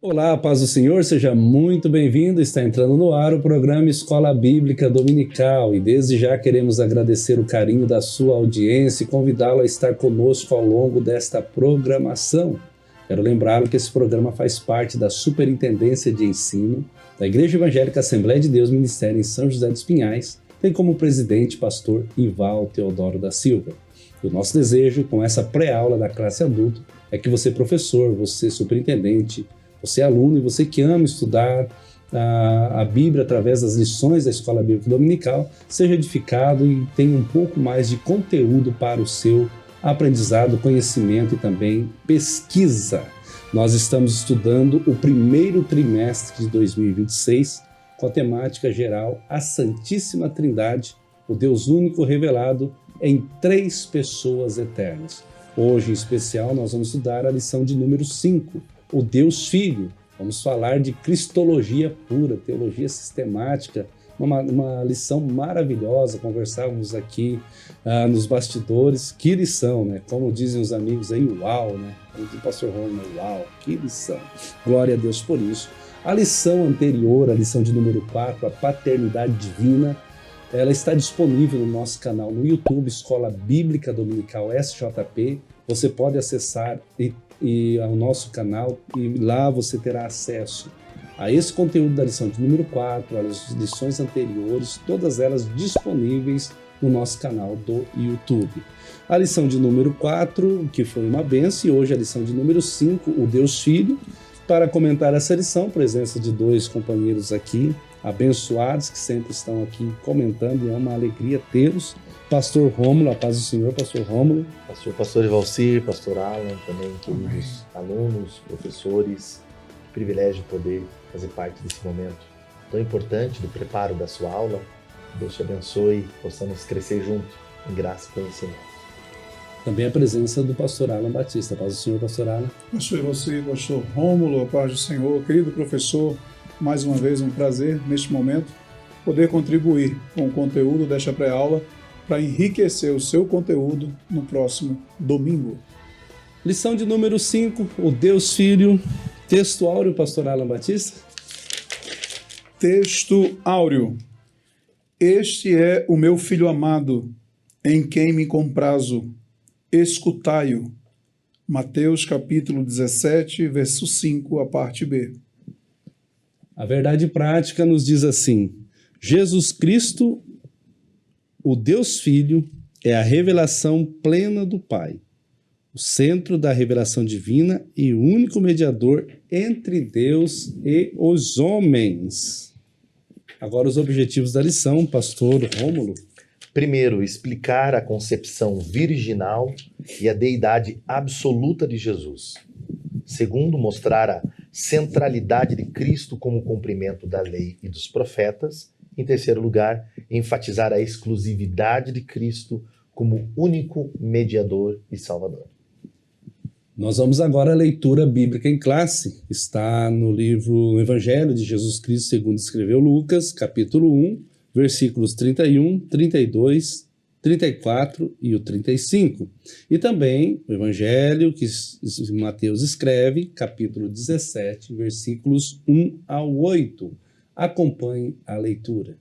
Olá, paz do Senhor, seja muito bem-vindo. Está entrando no ar o programa Escola Bíblica Dominical e desde já queremos agradecer o carinho da sua audiência e convidá-lo a estar conosco ao longo desta programação. Quero lembrá-lo que esse programa faz parte da Superintendência de Ensino da Igreja Evangélica Assembleia de Deus Ministério em São José dos Pinhais, tem como presidente pastor Ival Teodoro da Silva. E o nosso desejo com essa pré-aula da classe adulto é que você, professor, você, superintendente, você aluno e você que ama estudar a Bíblia através das lições da Escola Bíblica Dominical, seja edificado e tenha um pouco mais de conteúdo para o seu aprendizado, conhecimento e também pesquisa. Nós estamos estudando o primeiro trimestre de 2026 com a temática geral A Santíssima Trindade, o Deus único revelado em três pessoas eternas. Hoje, em especial, nós vamos estudar a lição de número 5, o Deus Filho. Vamos falar de cristologia pura, teologia sistemática, uma lição maravilhosa. Conversávamos aqui nos bastidores. Que lição, né? Como dizem os amigos aí, uau, né? Como diz o pastor Romulo, uau, que lição. Glória a Deus por isso. A lição anterior, a lição de número 4, a paternidade divina, ela está disponível no nosso canal no YouTube, Escola Bíblica Dominical SJP. Você pode acessar e ao nosso canal e lá você terá acesso a esse conteúdo da lição de número 4, as lições anteriores, todas elas disponíveis no nosso canal do YouTube. A lição de número 4, que foi uma bênção, e hoje a lição de número 5, o Deus Filho. Para comentar essa lição, presença de dois companheiros aqui, abençoados, que sempre estão aqui comentando, e é uma alegria tê-los. Pastor Rômulo, a paz do Senhor, pastor Rômulo. Pastor Valcir, pastor Alan, também queridos alunos, professores, privilégio de poder fazer parte desse momento tão importante do preparo da sua aula. Deus te abençoe, possamos crescer junto em graça e conhecimento. Também a presença do pastor Alan Batista. A paz do Senhor, pastor Alan. Pastor Valcir, pastor Rômulo, a paz do Senhor, querido professor, mais uma vez um prazer neste momento poder contribuir com o conteúdo desta pré-aula para enriquecer o seu conteúdo no próximo domingo. Lição de número 5, o Deus Filho. Texto áureo, pastor Alan Batista. Texto áureo. Este é o meu filho amado, em quem me comprazo. Escutai-o. Mateus capítulo 17, verso 5, a parte B. A verdade prática nos diz assim: Jesus Cristo, o Deus Filho, é a revelação plena do Pai, o centro da revelação divina e o único mediador entre Deus e os homens. Agora os objetivos da lição, pastor Rômulo. Primeiro, explicar a concepção virginal e a deidade absoluta de Jesus. Segundo, mostrar a centralidade de Cristo como cumprimento da lei e dos profetas. Em terceiro lugar, enfatizar a exclusividade de Cristo como único mediador e salvador. Nós vamos agora à leitura bíblica em classe. Está no livro Evangelho de Jesus Cristo segundo escreveu Lucas, capítulo 1, versículos 31, 32, 34 e o 35. E também o Evangelho que Mateus escreve, capítulo 17, versículos 1 ao 8. Acompanhe a leitura.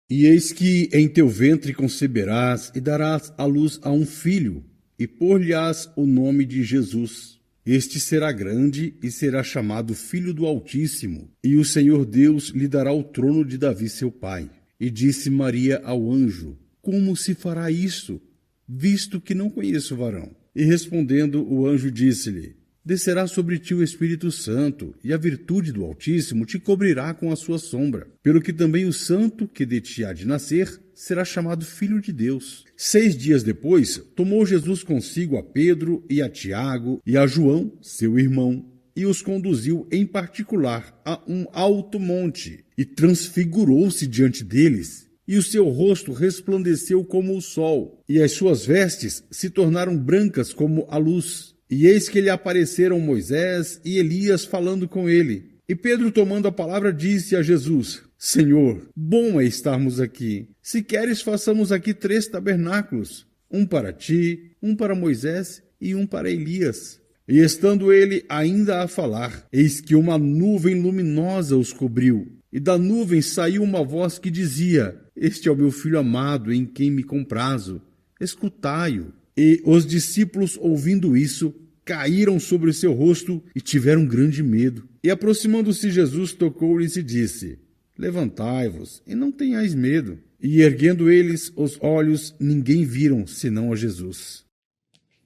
E eis que em teu ventre conceberás e darás à luz a um filho, e pôr-lhe-ás o nome de Jesus. Este será grande e será chamado Filho do Altíssimo, e o Senhor Deus lhe dará o trono de Davi seu pai. E disse Maria ao anjo: Como se fará isto, visto que não conheço varão? E respondendo, o anjo disse-lhe: Descerá sobre ti o Espírito Santo, e a virtude do Altíssimo te cobrirá com a sua sombra. Pelo que também o santo que de ti há de nascer será chamado Filho de Deus. 6 dias depois, tomou Jesus consigo a Pedro e a Tiago e a João, seu irmão, e os conduziu em particular a um alto monte, e transfigurou-se diante deles. E o seu rosto resplandeceu como o sol, e as suas vestes se tornaram brancas como a luz. E eis que lhe apareceram Moisés e Elias falando com ele. E Pedro, tomando a palavra, disse a Jesus: Senhor, bom é estarmos aqui. Se queres, façamos aqui 3 tabernáculos, um para ti, um para Moisés e um para Elias. E estando ele ainda a falar, eis que uma nuvem luminosa os cobriu, e da nuvem saiu uma voz que dizia: Este é o meu filho amado, em quem me comprazo, escutai-o. E os discípulos, ouvindo isso, caíram sobre o seu rosto e tiveram grande medo. E aproximando-se Jesus, tocou-lhes e disse: Levantai-vos, e não tenhais medo. E erguendo eles os olhos, ninguém viram, senão a Jesus.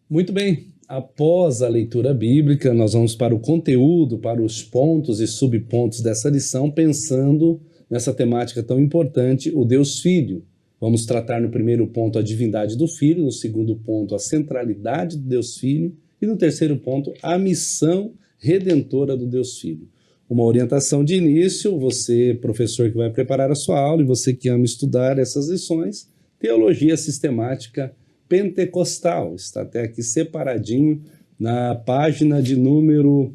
Muito bem. Após a leitura bíblica, nós vamos para o conteúdo, para os pontos e subpontos dessa lição, pensando nessa temática tão importante, o Deus Filho. Vamos tratar no primeiro ponto a divindade do Filho, no segundo ponto a centralidade do Deus Filho e no terceiro ponto a missão redentora do Deus Filho. Uma orientação de início, você, professor que vai preparar a sua aula e você que ama estudar essas lições, teologia sistemática pentecostal, está até aqui separadinho na página de número,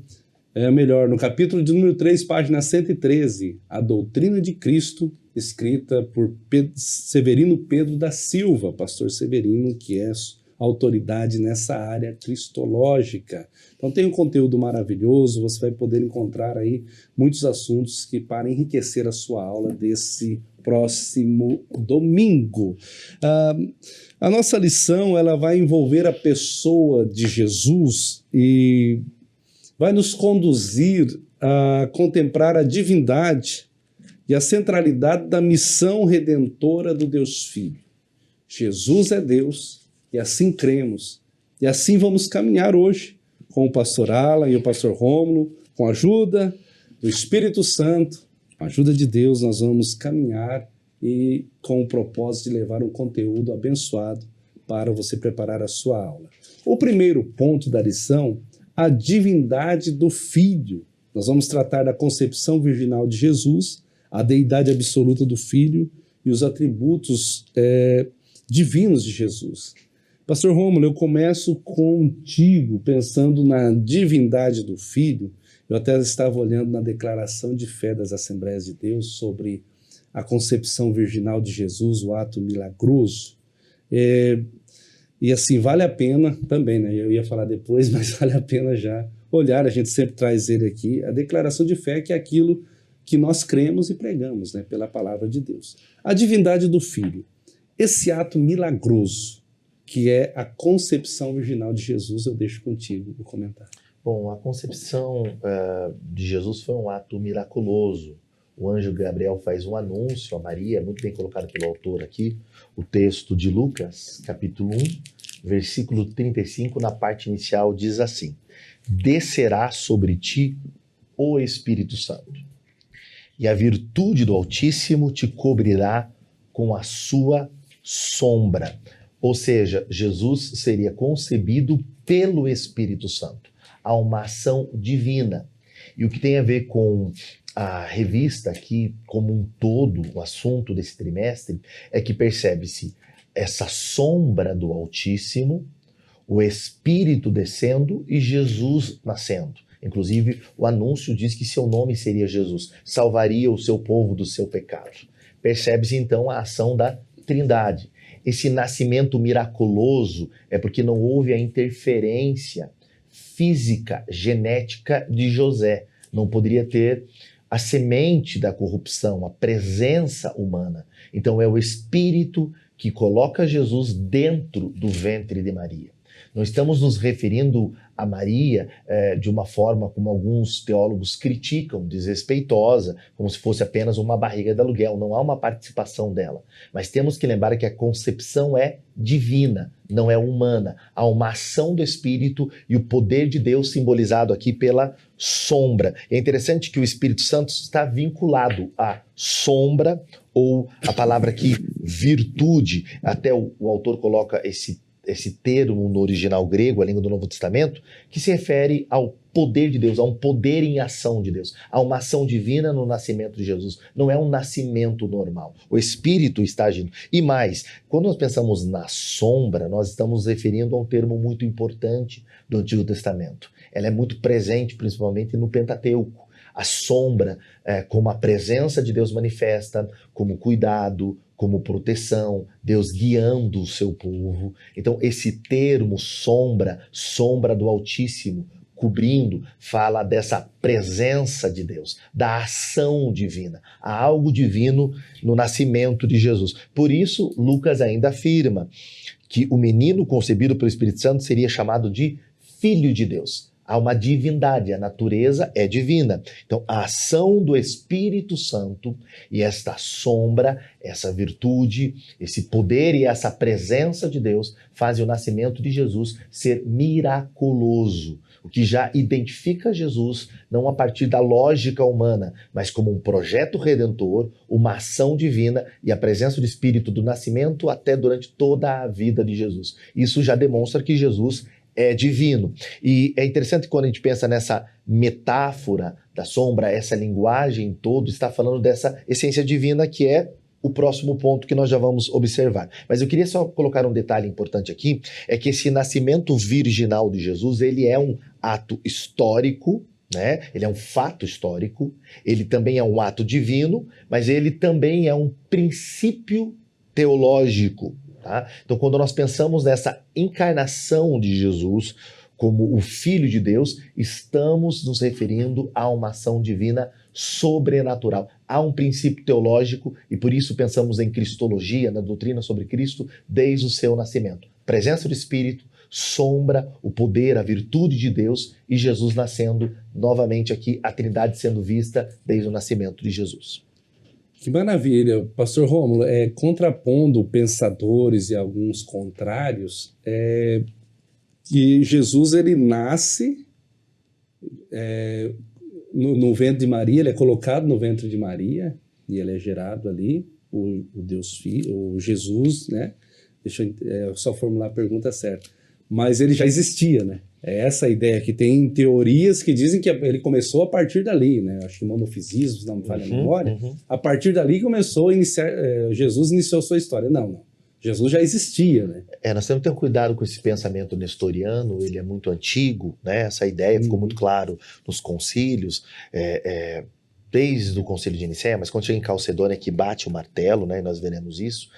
no capítulo de número 3, página 113, a doutrina de Cristo, escrita por Severino Pedro da Silva, pastor Severino, que é autoridade nessa área cristológica. Então tem um conteúdo maravilhoso, você vai poder encontrar aí muitos assuntos que para enriquecer a sua aula desse próximo domingo. A nossa lição ela vai envolver a pessoa de Jesus e vai nos conduzir a contemplar a divindade e a centralidade da missão redentora do Deus Filho. Jesus é Deus e assim cremos. E assim vamos caminhar hoje com o pastor Alan e o pastor Rômulo, com a ajuda do Espírito Santo, com a ajuda de Deus, nós vamos caminhar e com o propósito de levar um conteúdo abençoado para você preparar a sua aula. O primeiro ponto da lição, a divindade do Filho. Nós vamos tratar da concepção virginal de Jesus, a deidade absoluta do Filho e os atributos divinos de Jesus. Pastor Rômulo, eu começo contigo, pensando na divindade do Filho. Eu até estava olhando na declaração de fé das Assembleias de Deus sobre a concepção virginal de Jesus, o ato milagroso. E assim, vale a pena também, né? Eu ia falar depois, mas vale a pena já olhar, a gente sempre traz ele aqui, a declaração de fé, que é aquilo que nós cremos e pregamos, né? Pela palavra de Deus. A divindade do Filho, esse ato milagroso, que é a concepção virginal de Jesus, eu deixo contigo o comentário. Bom, a concepção de Jesus foi um ato miraculoso. O anjo Gabriel faz um anúncio a Maria, muito bem colocado pelo autor aqui, o texto de Lucas, capítulo 1, versículo 35, na parte inicial, diz assim: Descerá sobre ti o Espírito Santo, e a virtude do Altíssimo te cobrirá com a sua sombra. Ou seja, Jesus seria concebido pelo Espírito Santo. Há uma ação divina. E o que tem a ver com a revista aqui, como um todo, o assunto desse trimestre, é que percebe-se essa sombra do Altíssimo, o Espírito descendo e Jesus nascendo. Inclusive, o anúncio diz que seu nome seria Jesus, salvaria o seu povo do seu pecado. Percebe-se, então, a ação da Trindade. Esse nascimento miraculoso é porque não houve a interferência física, genética de José. Não poderia ter a semente da corrupção, a presença humana. Então é o Espírito que coloca Jesus dentro do ventre de Maria. Não estamos nos referindo a Maria de uma forma como alguns teólogos criticam, desrespeitosa, como se fosse apenas uma barriga de aluguel. Não há uma participação dela. Mas temos que lembrar que a concepção é divina, não é humana. Há uma ação do Espírito e o poder de Deus simbolizado aqui pela sombra. É interessante que o Espírito Santo está vinculado à sombra, ou a palavra aqui, virtude. Até o autor coloca esse termo no original grego, a língua do Novo Testamento, que se refere ao poder de Deus, a um poder em ação de Deus, a uma ação divina no nascimento de Jesus. Não é um nascimento normal. O Espírito está agindo. E mais, quando nós pensamos na sombra, nós estamos nos referindo a um termo muito importante do Antigo Testamento. Ela é muito presente, principalmente no Pentateuco. A sombra, como a presença de Deus manifesta, como cuidado, como proteção, Deus guiando o seu povo. Então, esse termo sombra, sombra do Altíssimo, cobrindo, fala dessa presença de Deus, da ação divina. Há algo divino no nascimento de Jesus. Por isso, Lucas ainda afirma que o menino concebido pelo Espírito Santo seria chamado de Filho de Deus. Há uma divindade, a natureza é divina. Então, a ação do Espírito Santo e esta sombra, essa virtude, esse poder e essa presença de Deus fazem o nascimento de Jesus ser miraculoso, o que já identifica Jesus não a partir da lógica humana, mas como um projeto redentor, uma ação divina e a presença do Espírito do nascimento até durante toda a vida de Jesus. Isso já demonstra que Jesus é divino. E é interessante quando a gente pensa nessa metáfora da sombra, essa linguagem toda está falando dessa essência divina que é o próximo ponto que nós já vamos observar. Mas eu queria só colocar um detalhe importante aqui, é que esse nascimento virginal de Jesus, ele é um ato histórico, né? Ele é um fato histórico, ele também é um ato divino, mas ele também é um princípio teológico. Tá? Então, quando nós pensamos nessa encarnação de Jesus como o Filho de Deus, estamos nos referindo a uma ação divina sobrenatural. Há um princípio teológico e por isso pensamos em cristologia, na doutrina sobre Cristo, desde o seu nascimento. Presença do Espírito, sombra, o poder, a virtude de Deus e Jesus nascendo novamente aqui, a Trindade sendo vista desde o nascimento de Jesus. Que maravilha, Pastor Rômulo, contrapondo pensadores e alguns contrários, que Jesus ele nasce no ventre de Maria, ele é colocado no ventre de Maria e ele é gerado ali, o Deus Filho, o Jesus, né? Deixa eu só formular a pergunta certa. Mas ele já existia, né? É essa a ideia, que tem teorias que dizem que ele começou a partir dali, né? Acho que monofisismo, se não me falha a memória. A partir dali começou a iniciar, Jesus iniciou sua história. Não. Jesus já existia, né? Nós temos que ter cuidado com esse pensamento nestoriano, ele é muito antigo, né? Essa ideia ficou muito claro nos concílios, desde o concílio de Nicéia, mas quando chega em Calcedônia que bate o martelo, né? E nós veremos isso,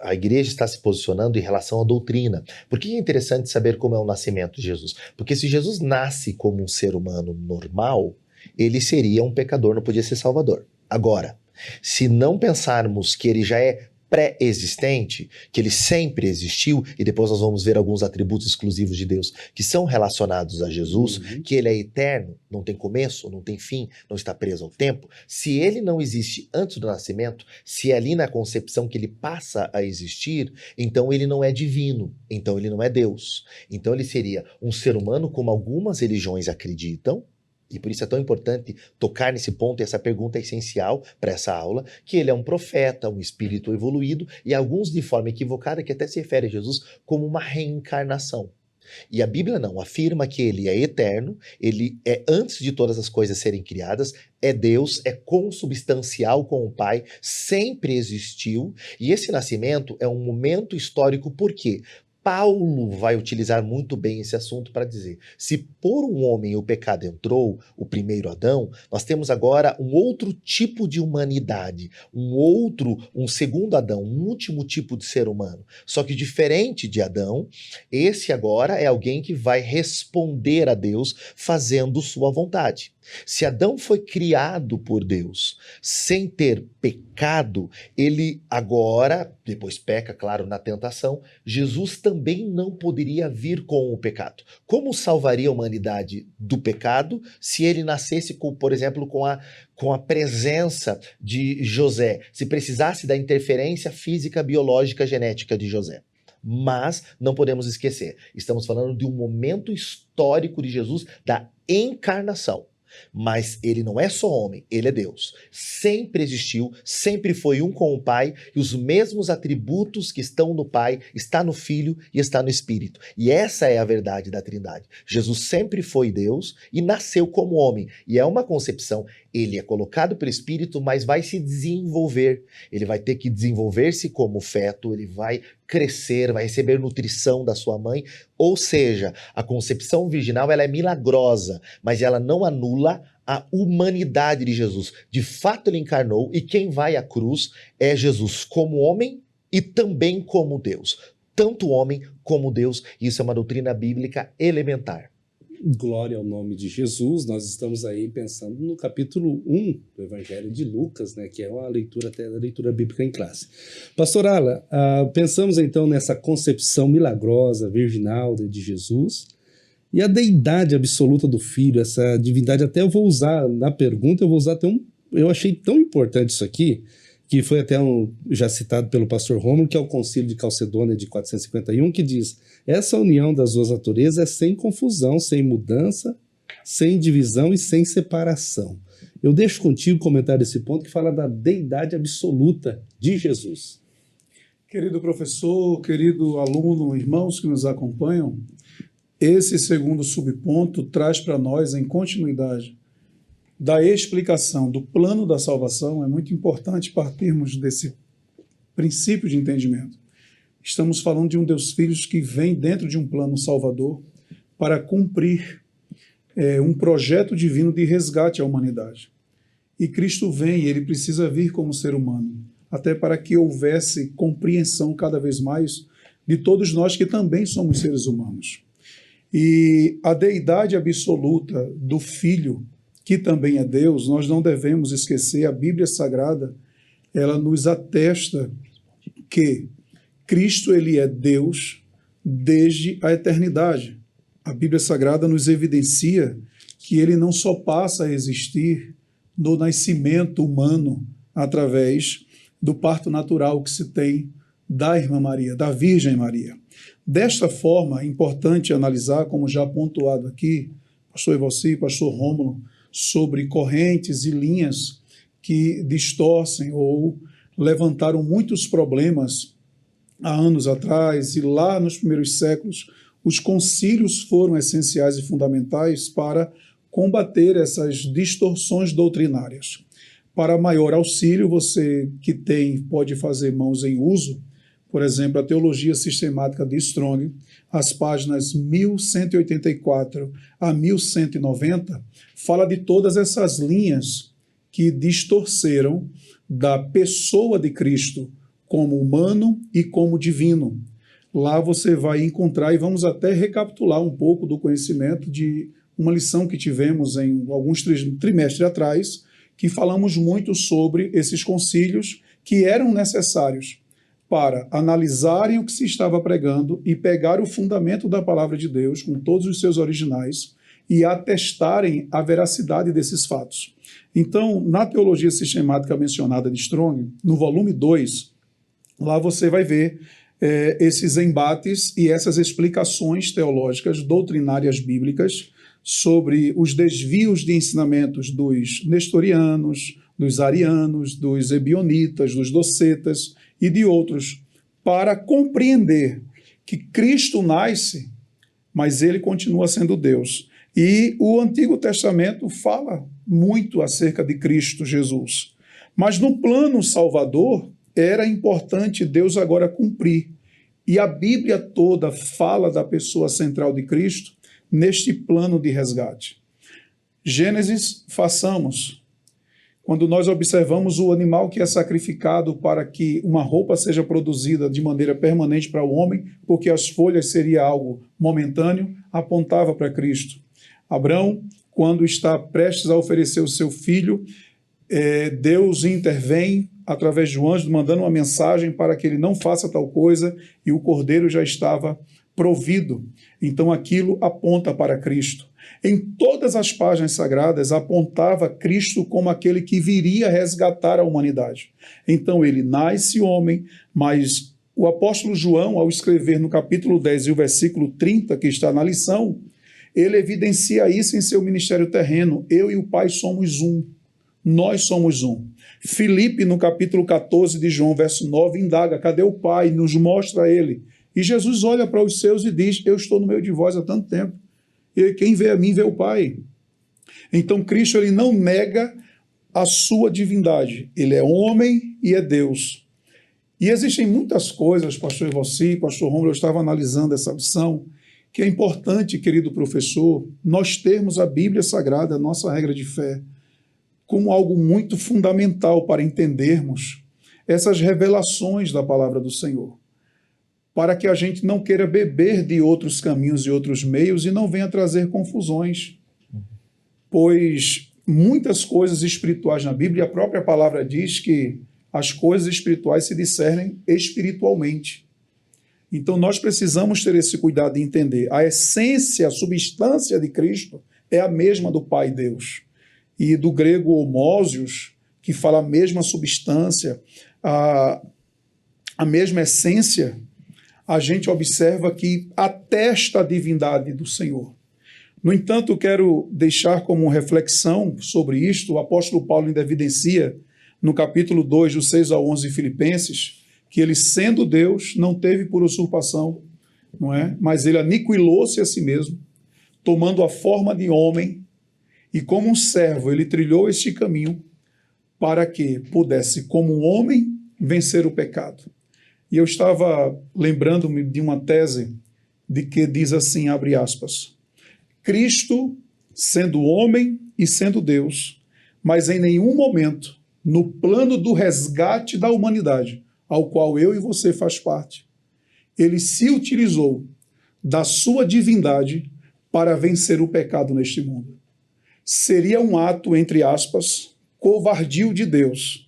a igreja está se posicionando em relação à doutrina. Por que é interessante saber como é o nascimento de Jesus? Porque se Jesus nasce como um ser humano normal, ele seria um pecador, não podia ser salvador. Agora, se não pensarmos que ele já é pré-existente, que ele sempre existiu, e depois nós vamos ver alguns atributos exclusivos de Deus que são relacionados a Jesus, que ele é eterno, não tem começo, não tem fim, não está preso ao tempo. Se ele não existe antes do nascimento, se é ali na concepção que ele passa a existir, então ele não é divino, então ele não é Deus. Então ele seria um ser humano como algumas religiões acreditam, e por isso é tão importante tocar nesse ponto, e essa pergunta é essencial para essa aula, que ele é um profeta, um espírito evoluído, e alguns de forma equivocada que até se refere a Jesus como uma reencarnação. E a Bíblia não, afirma que ele é eterno, ele é antes de todas as coisas serem criadas, é Deus, é consubstancial com o Pai, sempre existiu, e esse nascimento é um momento histórico, por quê? Paulo vai utilizar muito bem esse assunto para dizer, se por um homem o pecado entrou, o primeiro Adão, nós temos agora um outro tipo de humanidade, um segundo Adão, um último tipo de ser humano. Só que diferente de Adão, esse agora é alguém que vai responder a Deus fazendo sua vontade. Se Adão foi criado por Deus sem ter pecado, ele agora, depois peca, claro, na tentação, Jesus também não poderia vir com o pecado. Como salvaria a humanidade do pecado se ele nascesse, por exemplo, com a presença de José, se precisasse da interferência física, biológica, genética de José? Mas não podemos esquecer, estamos falando de um momento histórico de Jesus, da encarnação. Mas ele não é só homem, ele é Deus. Sempre existiu, sempre foi um com o Pai, e os mesmos atributos que estão no Pai, está no Filho e está no Espírito. E essa é a verdade da Trindade. Jesus sempre foi Deus e nasceu como homem. E é uma concepção, ele é colocado pelo Espírito, mas vai se desenvolver. Ele vai ter que desenvolver-se como feto, ele vai crescer, vai receber nutrição da sua mãe, ou seja, a concepção virginal ela é milagrosa, mas ela não anula a humanidade de Jesus. De fato, ele encarnou, e quem vai à cruz é Jesus como homem e também como Deus. Tanto homem como Deus. Isso é uma doutrina bíblica elementar. Glória ao nome de Jesus. Nós estamos aí pensando no capítulo 1 do Evangelho de Lucas, né, que é uma leitura, até a leitura bíblica em classe. Pastor Ala, pensamos então nessa concepção milagrosa, virginal de Jesus, e a deidade absoluta do Filho, essa divindade. Até eu vou usar, na pergunta, eu vou usar até eu achei tão importante isso aqui, que foi até já citado pelo pastor Rômulo, que é o Concílio de Calcedônia de 451, que diz: essa união das duas naturezas é sem confusão, sem mudança, sem divisão e sem separação. Eu deixo contigo comentar esse ponto que fala da deidade absoluta de Jesus. Querido professor, querido aluno, irmãos que nos acompanham, esse segundo subponto traz para nós, em continuidade da explicação do plano da salvação, é muito importante partirmos desse princípio de entendimento. Estamos falando de um Deus Filho que vem dentro de um plano salvador para cumprir um projeto divino de resgate à humanidade. E Cristo vem, e ele precisa vir como ser humano, até para que houvesse compreensão cada vez mais de todos nós que também somos seres humanos. E a deidade absoluta do Filho, que também é Deus, nós não devemos esquecer. A Bíblia Sagrada, ela nos atesta que Cristo, ele é Deus desde a eternidade. A Bíblia Sagrada nos evidencia que ele não só passa a existir no nascimento humano através do parto natural que se tem da irmã Maria, da Virgem Maria. Desta forma, é importante analisar, como já pontuado aqui, pastor Evalci, pastor Rômulo, sobre correntes e linhas que distorcem ou levantaram muitos problemas há anos atrás, e lá nos primeiros séculos, os concílios foram essenciais e fundamentais para combater essas distorções doutrinárias. Para maior auxílio, você que pode fazer mãos em uso, por exemplo, a Teologia Sistemática de Strong, as páginas 1184 a 1190, fala de todas essas linhas que distorceram da pessoa de Cristo como humano e como divino. Lá você vai encontrar, e vamos até recapitular um pouco do conhecimento de uma lição que tivemos em alguns trimestres atrás, que falamos muito sobre esses concílios que eram necessários para analisarem o que se estava pregando e pegar o fundamento da palavra de Deus com todos os seus originais e atestarem a veracidade desses fatos. Então, na Teologia Sistemática mencionada de Strong, no volume 2, lá você vai ver esses embates e essas explicações teológicas, doutrinárias bíblicas, sobre os desvios de ensinamentos dos nestorianos, dos arianos, dos ebionitas, dos docetas e de outros, para compreender que Cristo nasce, mas ele continua sendo Deus. E o Antigo Testamento fala muito acerca de Cristo Jesus. Mas no plano salvador, era importante Deus agora cumprir. E a Bíblia toda fala da pessoa central de Cristo neste plano de resgate. Gênesis, façamos. Quando nós observamos o animal que é sacrificado para que uma roupa seja produzida de maneira permanente para o homem, porque as folhas seria algo momentâneo, apontava para Cristo. Abrão, quando está prestes a oferecer o seu filho, Deus intervém através de um anjo, mandando uma mensagem para que ele não faça tal coisa, e o cordeiro já estava provido. Então aquilo aponta para Cristo. Em todas as páginas sagradas apontava Cristo como aquele que viria resgatar a humanidade. Então ele nasce homem, mas o apóstolo João, ao escrever no capítulo 10 e o versículo 30, que está na lição, ele evidencia isso em seu ministério terreno. Eu e o Pai somos um. Nós somos um. Filipe, no capítulo 14 de João, verso 9, indaga: cadê o Pai? Nos mostra ele. E Jesus olha para os seus e diz: eu estou no meio de vós há tanto tempo. E quem vê a mim vê o Pai. Então Cristo, ele não nega a sua divindade. Ele é homem e é Deus. E existem muitas coisas, pastor Evalci, pastor Rômulo, eu estava analisando essa lição, que é importante, querido professor, nós termos a Bíblia Sagrada, a nossa regra de fé, como algo muito fundamental para entendermos essas revelações da palavra do Senhor, para que a gente não queira beber de outros caminhos e outros meios e não venha trazer confusões, pois muitas coisas espirituais na Bíblia, a própria palavra diz que as coisas espirituais se discernem espiritualmente. Então nós precisamos ter esse cuidado de entender. A essência, a substância de Cristo é a mesma do Pai Deus. E do grego homósios, que fala a mesma substância, a mesma essência, a gente observa que atesta a divindade do Senhor. No entanto, quero deixar como reflexão sobre isto, o apóstolo Paulo ainda evidencia no capítulo 2, do 6 ao 11 de Filipenses, que ele, sendo Deus, não teve por usurpação, não é? Mas ele aniquilou-se a si mesmo, tomando a forma de homem, e como um servo ele trilhou este caminho para que pudesse, como um homem, vencer o pecado. E eu estava lembrando-me de uma tese de que diz assim, abre aspas, Cristo, sendo homem e sendo Deus, mas em nenhum momento, no plano do resgate da humanidade, ao qual eu e você faz parte, ele se utilizou da sua divindade para vencer o pecado neste mundo. Seria um ato, entre aspas, covardio de Deus,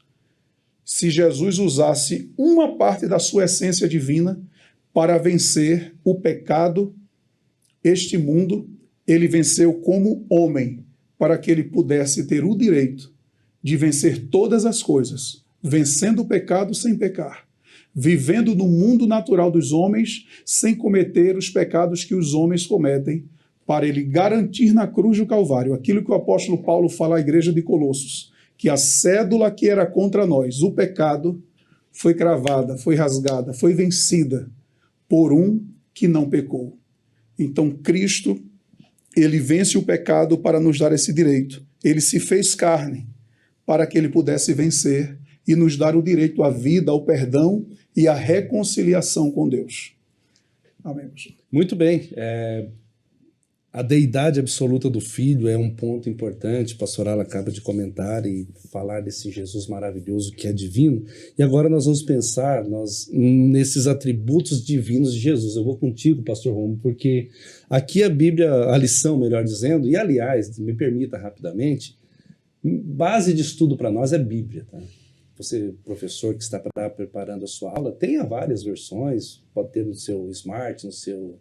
se Jesus usasse uma parte da sua essência divina para vencer o pecado, este mundo, ele venceu como homem, para que ele pudesse ter o direito de vencer todas as coisas, vencendo o pecado sem pecar, vivendo no mundo natural dos homens, sem cometer os pecados que os homens cometem, para ele garantir na cruz do Calvário aquilo que o apóstolo Paulo fala à igreja de Colossos, que a cédula que era contra nós, o pecado, foi cravada, foi rasgada, foi vencida por um que não pecou. Então Cristo, ele vence o pecado para nos dar esse direito. Ele se fez carne para que ele pudesse vencer e nos dar o direito à vida, ao perdão e à reconciliação com Deus. Amém, pastor. Muito bem. A deidade absoluta do Filho é um ponto importante, o pastor Alan acaba de comentar e falar desse Jesus maravilhoso que é divino. E agora nós vamos pensar nesses atributos divinos de Jesus. Eu vou contigo, pastor Romo, porque aqui a Bíblia, a lição, melhor dizendo, e aliás, me permita rapidamente, base de estudo para nós é Bíblia, tá? Você, professor que está preparando a sua aula, tenha várias versões, pode ter no seu smart, no seu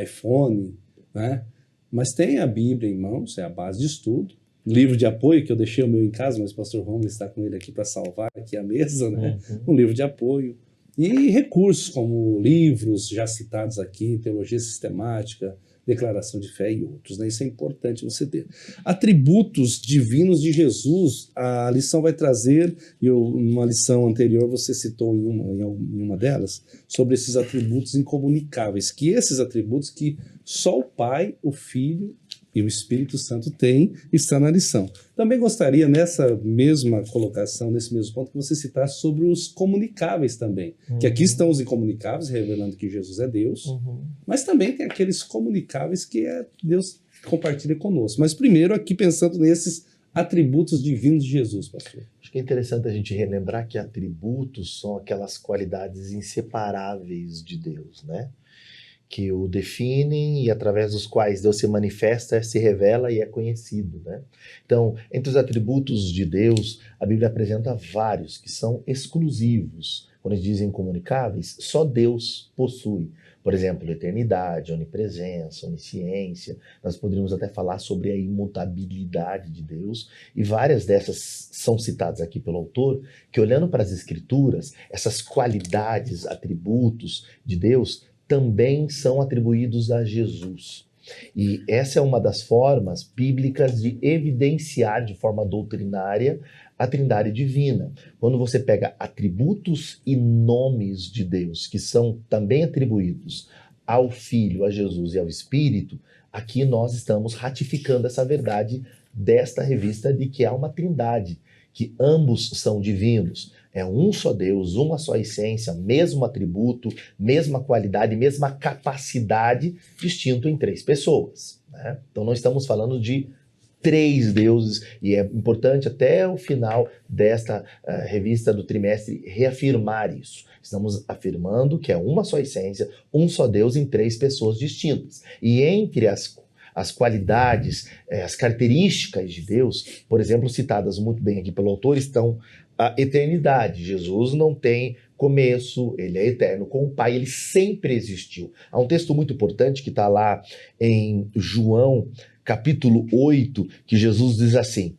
iPhone, né? Mas tenha a Bíblia em mãos, é a base de estudo. Livro de apoio, que eu deixei o meu em casa, mas o pastor Romulo está com ele aqui para salvar aqui a mesa, né? Um livro de apoio. E recursos como livros já citados aqui, teologia sistemática, declaração de fé e outros, né? Isso é importante você ter. Atributos divinos de Jesus, a lição vai trazer, e numa lição anterior você citou em uma delas, sobre esses atributos incomunicáveis, que esses atributos que só o Pai, o Filho e o Espírito Santo têm, está na lição. Também gostaria, nessa mesma colocação, nesse mesmo ponto, que você citasse sobre os comunicáveis também. Que aqui estão os incomunicáveis, revelando que Jesus é Deus, mas também tem aqueles comunicáveis que Deus compartilha conosco. Mas primeiro, aqui pensando nesses atributos divinos de Jesus, pastor. Acho que é interessante a gente relembrar que atributos são aquelas qualidades inseparáveis de Deus, né? Que o definem e através dos quais Deus se manifesta, se revela e é conhecido, né? Então, entre os atributos de Deus, a Bíblia apresenta vários que são exclusivos. Quando eles dizem incomunicáveis, só Deus possui. Por exemplo, eternidade, onipresença, onisciência. Nós poderíamos até falar sobre a imutabilidade de Deus, e várias dessas são citadas aqui pelo autor, que olhando para as Escrituras, essas qualidades, atributos de Deus também são atribuídos a Jesus. E essa é uma das formas bíblicas de evidenciar de forma doutrinária a Trindade divina. Quando você pega atributos e nomes de Deus, que são também atribuídos ao Filho, a Jesus e ao Espírito, aqui nós estamos ratificando essa verdade desta revista de que há uma Trindade, que ambos são divinos. É um só Deus, uma só essência, mesmo atributo, mesma qualidade, mesma capacidade, distinto em três pessoas, né? Então não estamos falando de três deuses, e é importante até o final desta revista do trimestre reafirmar isso. Estamos afirmando que é uma só essência, um só Deus em três pessoas distintas. E entre as qualidades, as características de Deus, por exemplo, citadas muito bem aqui pelo autor, estão a eternidade. Jesus não tem começo, ele é eterno com o Pai, ele sempre existiu. Há um texto muito importante que está lá em João, capítulo 8, que Jesus diz assim,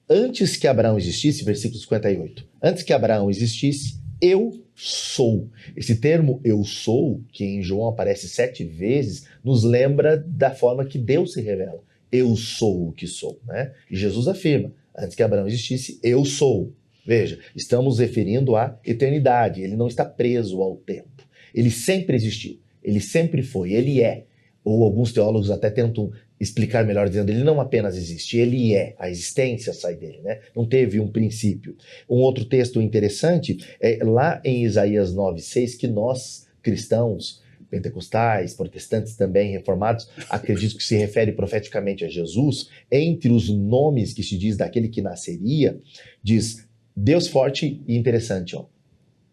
antes que Abraão existisse, versículo 58, antes que Abraão existisse, eu sou. Esse termo eu sou, que em João aparece 7 vezes, nos lembra da forma que Deus se revela. Eu sou o que sou, né? E Jesus afirma, antes que Abraão existisse, eu sou. Veja, estamos referindo à eternidade, ele não está preso ao tempo. Ele sempre existiu, ele sempre foi, ele é. Ou alguns teólogos até tentam explicar melhor, dizendo ele não apenas existe, ele é, a existência sai dele, né? Não teve um princípio. Um outro texto interessante é lá em Isaías 9:6, que nós, cristãos, pentecostais, protestantes também, reformados, acredito que se refere profeticamente a Jesus, entre os nomes que se diz daquele que nasceria, diz Deus forte e interessante, ó,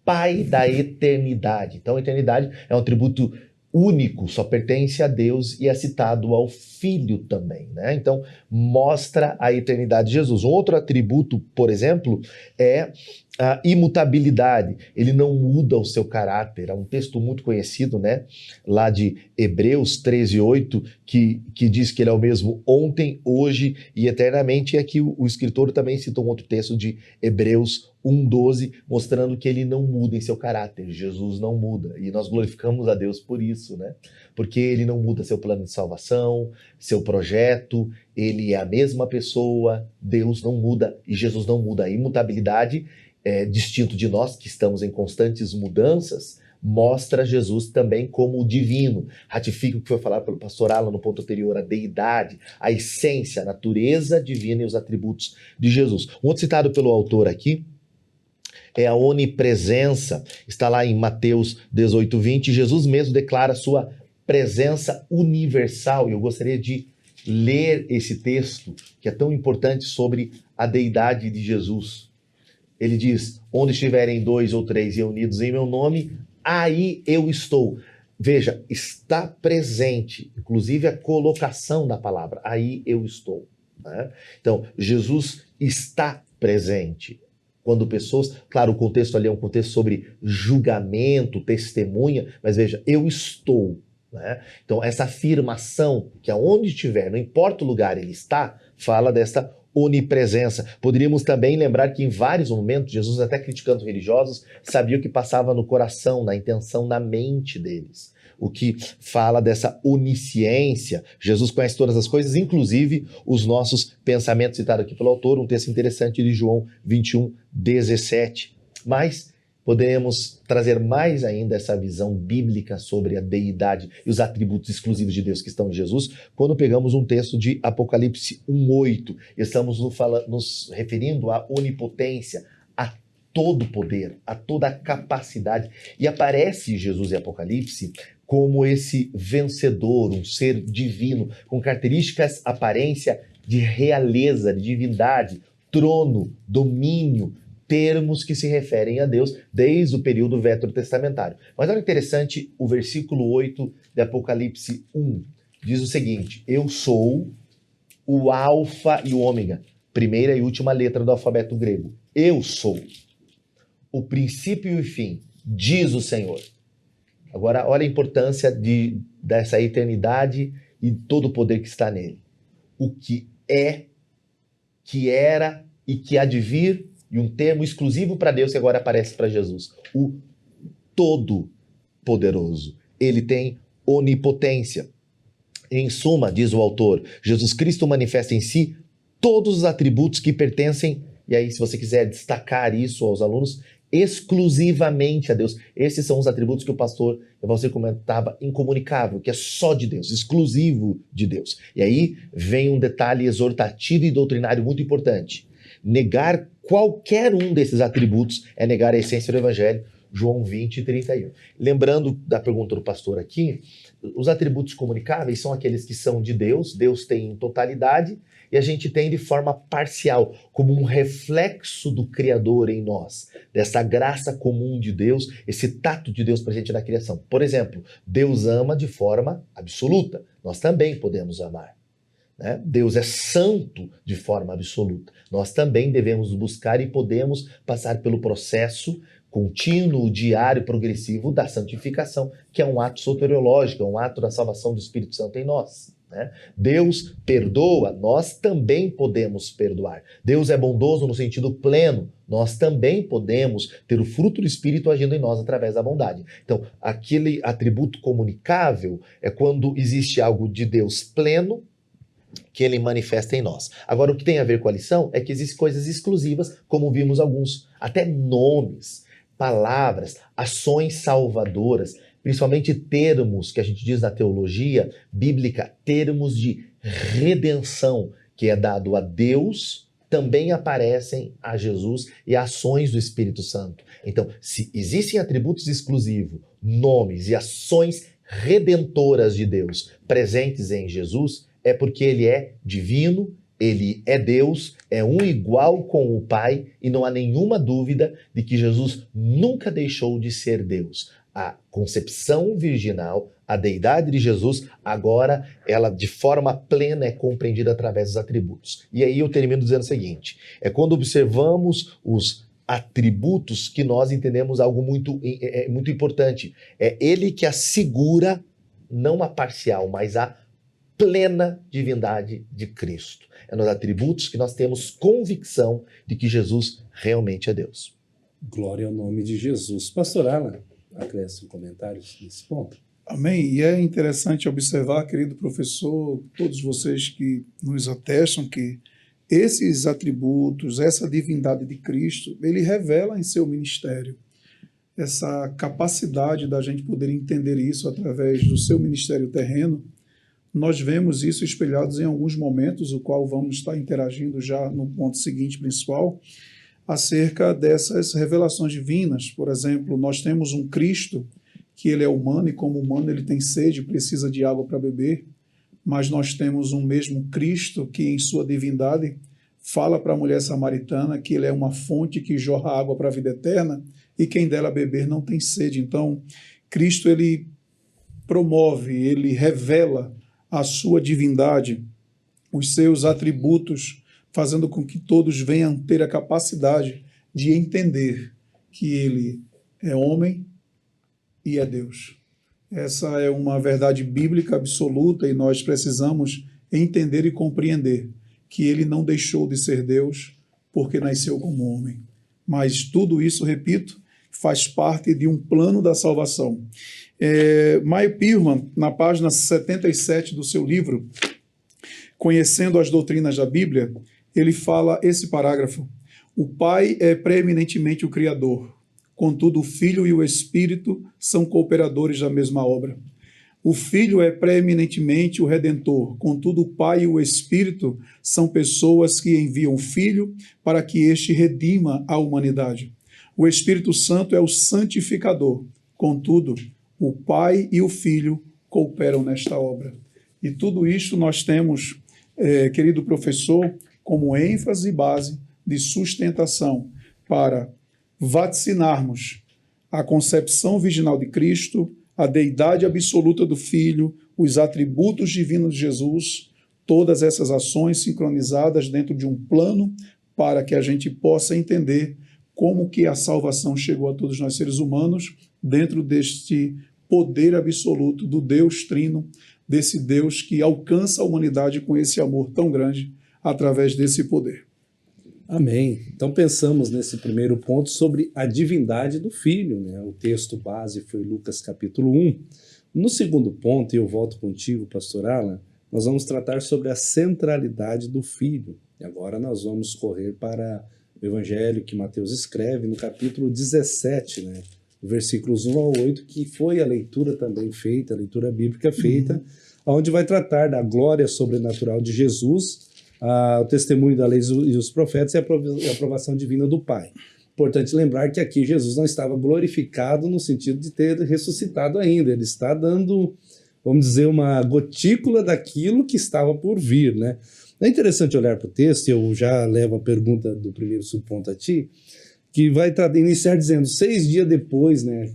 Pai da eternidade. Então a eternidade é um atributo único, só pertence a Deus e é citado ao Filho também, né? Então, mostra a eternidade de Jesus. Um outro atributo, por exemplo, é a imutabilidade. Ele não muda o seu caráter. É um texto muito conhecido, né? Lá de Hebreus 13:8, que diz que ele é o mesmo ontem, hoje e eternamente. E aqui o escritor também cita um outro texto de Hebreus 1:12, mostrando que ele não muda em seu caráter. Jesus não muda. E nós glorificamos a Deus por isso, né? Porque ele não muda seu plano de salvação, seu projeto, ele é a mesma pessoa, Deus não muda e Jesus não muda. A imutabilidade, distinto de nós, que estamos em constantes mudanças, mostra Jesus também como divino. Ratifica o que foi falado pelo pastor Alan no ponto anterior, a deidade, a essência, a natureza divina e os atributos de Jesus. Um outro citado pelo autor aqui é a onipresença. Está lá em Mateus 18:20. Jesus mesmo declara sua presença universal. E eu gostaria de ler esse texto, que é tão importante, sobre a deidade de Jesus. Ele diz, onde estiverem 2 ou 3 reunidos em meu nome, aí eu estou. Veja, está presente, inclusive a colocação da palavra, aí eu estou, né? Então, Jesus está presente. Quando pessoas, claro, o contexto ali é um contexto sobre julgamento, testemunha, mas veja, eu estou, né? Então, essa afirmação que aonde estiver, não importa o lugar ele está, fala dessa onipresença. Poderíamos também lembrar que em vários momentos, Jesus, até criticando religiosos, sabia o que passava no coração, na intenção, na mente deles. O que fala dessa onisciência. Jesus conhece todas as coisas, inclusive os nossos pensamentos, citado aqui pelo autor, um texto interessante de João 21:17. Mas podemos trazer mais ainda essa visão bíblica sobre a deidade e os atributos exclusivos de Deus que estão em Jesus, quando pegamos um texto de Apocalipse 1:8. Estamos nos referindo à onipotência, a todo poder, a toda capacidade. E aparece Jesus em Apocalipse como esse vencedor, um ser divino, com características, aparência de realeza, de divindade, trono, domínio, termos que se referem a Deus desde o período veterotestamentário. Mas olha interessante, o versículo 8 de Apocalipse 1 diz o seguinte, eu sou o alfa e o ômega, primeira e última letra do alfabeto grego. Eu sou o princípio e o fim, diz o Senhor. Agora, olha a importância dessa eternidade e todo o poder que está nele. O que é, que era e que há de vir, e um termo exclusivo para Deus que agora aparece para Jesus. O Todo-Poderoso. Ele tem onipotência. Em suma, diz o autor, Jesus Cristo manifesta em si todos os atributos que pertencem, e aí se você quiser destacar isso aos alunos, exclusivamente a Deus. Esses são os atributos que o pastor você comentava, incomunicável, que é só de Deus, exclusivo de Deus. E aí vem um detalhe exortativo e doutrinário muito importante. Negar qualquer um desses atributos é negar a essência do Evangelho, João 20, 31. Lembrando da pergunta do pastor aqui, os atributos comunicáveis são aqueles que são de Deus, Deus tem em totalidade, e a gente tem de forma parcial, como um reflexo do Criador em nós, dessa graça comum de Deus, esse tato de Deus presente na criação. Por exemplo, Deus ama de forma absoluta, nós também podemos amar. Né? Deus é santo de forma absoluta. Nós também devemos buscar e podemos passar pelo processo contínuo, diário, progressivo da santificação, que é um ato soteriológico, é um ato da salvação do Espírito Santo em nós. Né? Deus perdoa, nós também podemos perdoar. Deus é bondoso no sentido pleno, nós também podemos ter o fruto do Espírito agindo em nós através da bondade. Então, aquele atributo comunicável é quando existe algo de Deus pleno, que ele manifesta em nós. Agora, o que tem a ver com a lição é que existem coisas exclusivas, como vimos alguns, até nomes, palavras, ações salvadoras, principalmente termos que a gente diz na teologia bíblica, termos de redenção, que é dado a Deus, também aparecem a Jesus e ações do Espírito Santo. Então, se existem atributos exclusivos, nomes e ações redentoras de Deus presentes em Jesus, é porque ele é divino, ele é Deus, é um igual com o Pai, e não há nenhuma dúvida de que Jesus nunca deixou de ser Deus. A concepção virginal, a deidade de Jesus, agora ela de forma plena é compreendida através dos atributos. E aí eu termino dizendo o seguinte, é quando observamos os atributos que nós entendemos algo muito importante. É ele que assegura, não a parcial, mas a plena divindade de Cristo. É nos atributos que nós temos convicção de que Jesus realmente é Deus. Glória ao nome de Jesus. Pastor Alan, acresce um comentário nesse ponto. Amém. E é interessante observar, querido professor, todos vocês que nos atestam que esses atributos, essa divindade de Cristo, ele revela em seu ministério. Essa capacidade da gente poder entender isso através do seu ministério terreno, nós vemos isso espelhados em alguns momentos, o qual vamos estar interagindo já no ponto seguinte principal, acerca dessas revelações divinas. Por exemplo, nós temos um Cristo que ele é humano e como humano ele tem sede, precisa de água para beber, mas nós temos um mesmo Cristo que em sua divindade fala para a mulher samaritana que ele é uma fonte que jorra água para a vida eterna e quem dela beber não tem sede. Então, Cristo ele promove, ele revela a sua divindade, os seus atributos, fazendo com que todos venham ter a capacidade de entender que ele é homem e é Deus. Essa é uma verdade bíblica absoluta e nós precisamos entender e compreender que ele não deixou de ser Deus porque nasceu como homem. Mas tudo isso, repito, faz parte de um plano da salvação. Meyer Pirman, na página 77 do seu livro, Conhecendo as Doutrinas da Bíblia, ele fala esse parágrafo: o Pai é preeminentemente o Criador, contudo o Filho e o Espírito são cooperadores da mesma obra. O Filho é preeminentemente o Redentor, contudo o Pai e o Espírito são pessoas que enviam o Filho para que este redima a humanidade. O Espírito Santo é o santificador, contudo o Pai e o Filho cooperam nesta obra. E tudo isto nós temos, querido professor, como ênfase e base de sustentação para vaticinarmos a concepção virginal de Cristo, a deidade absoluta do Filho, os atributos divinos de Jesus, todas essas ações sincronizadas dentro de um plano para que a gente possa entender como que a salvação chegou a todos nós seres humanos dentro deste poder absoluto do Deus Trino, desse Deus que alcança a humanidade com esse amor tão grande através desse poder. Amém. Então pensamos nesse primeiro ponto sobre a divindade do Filho, né? O texto base foi Lucas capítulo 1. No segundo ponto, e eu volto contigo, pastor Alan, nós vamos tratar sobre a centralidade do Filho. E agora nós vamos correr para o evangelho que Mateus escreve no capítulo 17, né? Versículos 1 ao 8, que foi a leitura também feita, a leitura bíblica feita, onde vai tratar da glória sobrenatural de Jesus o testemunho da lei e os profetas e a aprovação divina do Pai. Importante lembrar que aqui Jesus não estava glorificado no sentido de ter ressuscitado ainda, ele está dando, vamos dizer, uma gotícula daquilo que estava por vir, né? É interessante olhar para o texto, e eu já levo a pergunta do primeiro subponto a ti, que vai iniciar dizendo 6 dias depois, né?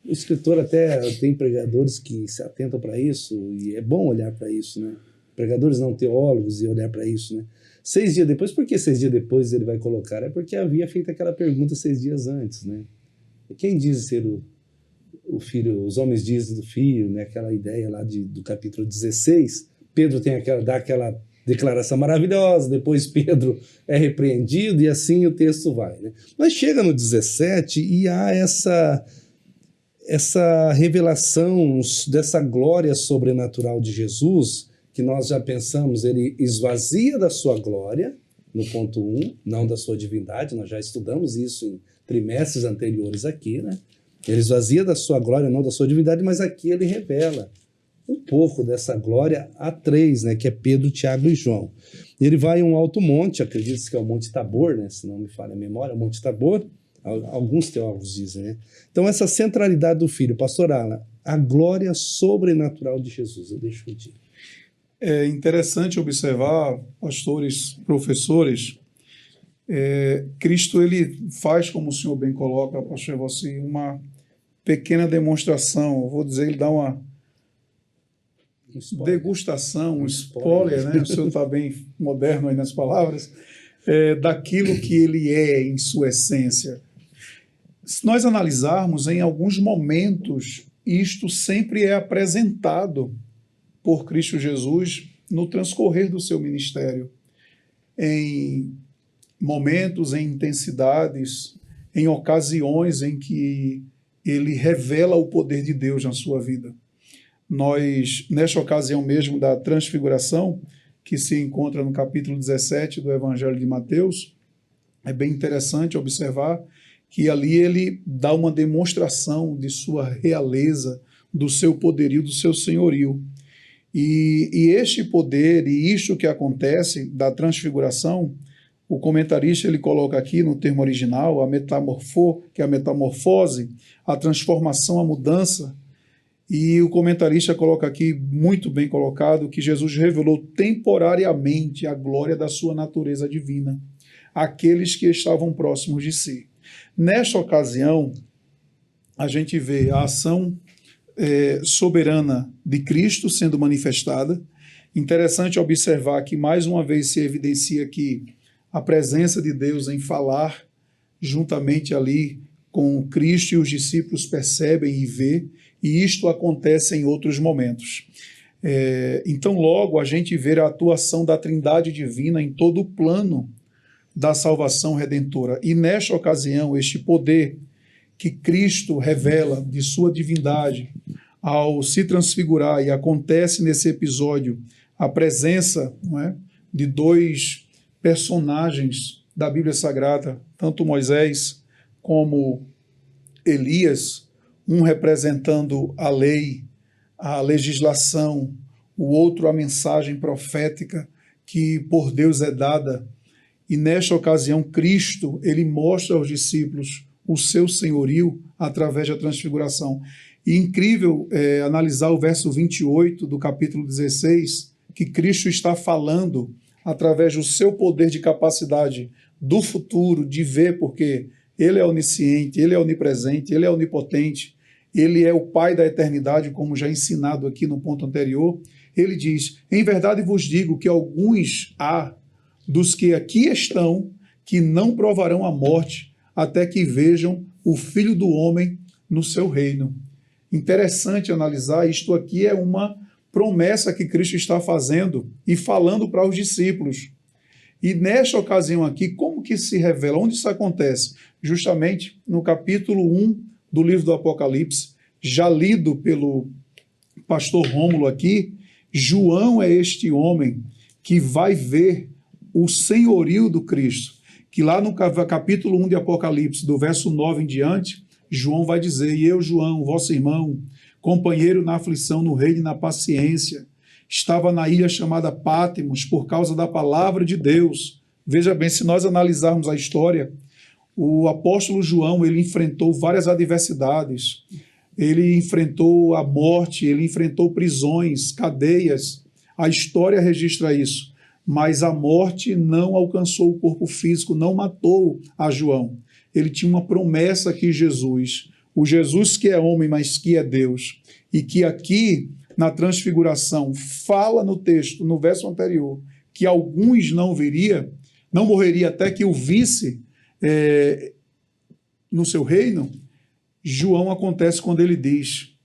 O escritor até tem pregadores que se atentam para isso, e é bom olhar para isso, né? Pregadores não teólogos e olhar para isso, né? 6 dias depois, por que 6 dias depois ele vai colocar? É porque havia feito aquela pergunta 6 dias antes, né? Quem diz ser o filho, os homens dizem do filho, né? Aquela ideia lá do capítulo 16, Pedro dá aquela declaração maravilhosa, depois Pedro é repreendido e assim o texto vai, né? Mas chega no 17 e há essa revelação dessa glória sobrenatural de Jesus, que nós já pensamos, ele esvazia da sua glória, no ponto 1, não da sua divindade, nós já estudamos isso em trimestres anteriores aqui, né? Ele esvazia da sua glória, não da sua divindade, mas aqui ele revela um pouco dessa glória a 3, né, que é Pedro, Tiago e João. Ele vai a um alto monte, acredita-se que é o Monte Tabor, né, se não me falha a memória, é o Monte Tabor, alguns teólogos dizem, né? Então essa centralidade do Filho, pastor Alan, a glória sobrenatural de Jesus, eu deixo contigo. É interessante observar, pastores, professores, Cristo ele faz, como o senhor bem coloca, pastor Evocir, uma pequena demonstração, eu vou dizer, ele dá uma degustação, um spoiler, né? O senhor está bem moderno aí nas palavras, daquilo que ele é em sua essência. Se nós analisarmos, em alguns momentos, isto sempre é apresentado por Cristo Jesus no transcorrer do seu ministério, em momentos, em intensidades, em ocasiões em que ele revela o poder de Deus na sua vida. Nós, nesta ocasião mesmo da transfiguração, que se encontra no capítulo 17 do Evangelho de Mateus, é bem interessante observar que ali ele dá uma demonstração de sua realeza, do seu poderio, do seu senhorio. E este poder e isto que acontece da transfiguração, o comentarista ele coloca aqui no termo original, que é a metamorfose, a transformação, a mudança. E o comentarista coloca aqui, muito bem colocado, que Jesus revelou temporariamente a glória da sua natureza divina àqueles que estavam próximos de si. Nesta ocasião, a gente vê a ação soberana de Cristo sendo manifestada. Interessante observar que, mais uma vez, se evidencia aqui a presença de Deus em falar juntamente ali com Cristo, e os discípulos percebem e vê, e isto acontece em outros momentos. Então, logo, a gente vê a atuação da Trindade Divina em todo o plano da salvação redentora. E, nesta ocasião, este poder que Cristo revela de sua divindade ao se transfigurar, e acontece nesse episódio a presença, não é, de 2 personagens da Bíblia Sagrada, tanto Moisés como Elias, um representando a lei, a legislação, o outro a mensagem profética que por Deus é dada. E nesta ocasião Cristo, ele mostra aos discípulos o seu senhorio através da transfiguração. E incrível analisar o verso 28 do capítulo 16, que Cristo está falando através do seu poder de capacidade do futuro, de ver, porque ele é onisciente, ele é onipresente, ele é onipotente, ele é o Pai da eternidade, como já ensinado aqui no ponto anterior. Ele diz: em verdade vos digo que alguns há dos que aqui estão que não provarão a morte até que vejam o Filho do Homem no seu reino. Interessante analisar, isto aqui é uma promessa que Cristo está fazendo e falando para os discípulos. E nesta ocasião aqui, como que se revela? Onde isso acontece? Justamente no capítulo 1 do livro do Apocalipse, já lido pelo pastor Rômulo aqui. João é este homem que vai ver o senhorio do Cristo, que lá no capítulo 1 de Apocalipse, do verso 9 em diante, João vai dizer: e eu, João, vosso irmão, companheiro na aflição, no reino e na paciência, estava na ilha chamada Pátimos por causa da palavra de Deus. Veja bem, se nós analisarmos a história, o apóstolo João, ele enfrentou várias adversidades. Ele enfrentou a morte, ele enfrentou prisões, cadeias. A história registra isso. Mas a morte não alcançou o corpo físico, não matou a João. Ele tinha uma promessa que Jesus, o Jesus que é homem, mas que é Deus, e que aqui na transfiguração fala no texto, no verso anterior, que alguns não morreria até que o visse no seu reino. João acontece quando ele diz: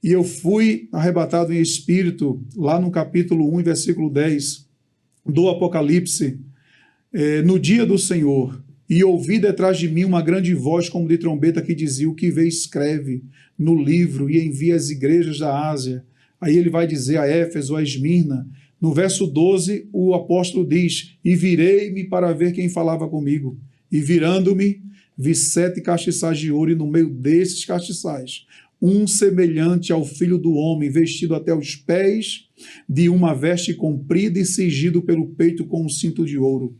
e eu fui arrebatado em espírito, lá no capítulo 1, versículo 10 do Apocalipse, no dia do Senhor, e ouvi detrás de mim uma grande voz como de trombeta que dizia: o que vê, escreve no livro e envia às igrejas da Ásia. Aí ele vai dizer a Éfeso, a Esmirna. No verso 12, o apóstolo diz: e virei-me para ver quem falava comigo. E virando-me, vi 7 castiçais de ouro, e no meio desses castiçais, um semelhante ao Filho do Homem, vestido até os pés de uma veste comprida e cingido pelo peito com um cinto de ouro.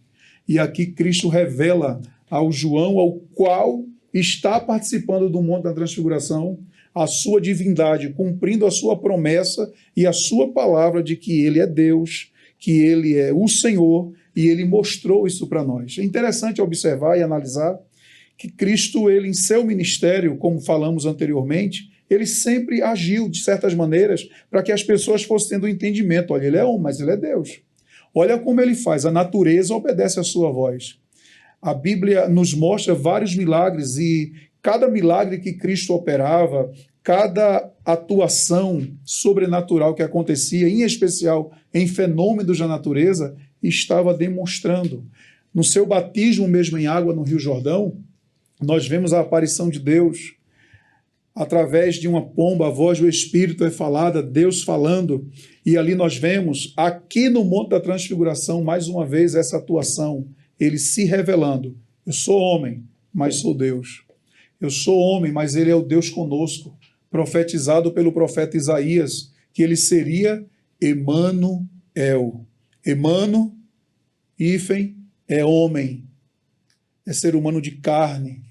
E aqui Cristo revela ao João, ao qual está participando do Monte da Transfiguração, a sua divindade, cumprindo a sua promessa e a sua palavra de que ele é Deus, que ele é o Senhor, e ele mostrou isso para nós. É interessante observar e analisar que Cristo, ele em seu ministério, como falamos anteriormente, ele sempre agiu de certas maneiras para que as pessoas fossem tendo entendimento. Olha, ele é homem, mas ele é Deus. Olha como ele faz, a natureza obedece à sua voz. A Bíblia nos mostra vários milagres, e cada milagre que Cristo operava, cada atuação sobrenatural que acontecia, em especial em fenômenos da natureza, estava demonstrando. No seu batismo mesmo em água no Rio Jordão, nós vemos a aparição de Deus. Através de uma pomba, a voz do Espírito é falada, Deus falando, e ali nós vemos, aqui no Monte da Transfiguração, mais uma vez essa atuação, ele se revelando: eu sou homem, mas sou Deus. Eu sou homem, mas ele é o Deus conosco, profetizado pelo profeta Isaías, que ele seria Emanuel. Emano, hífen, é homem, é ser humano de carne,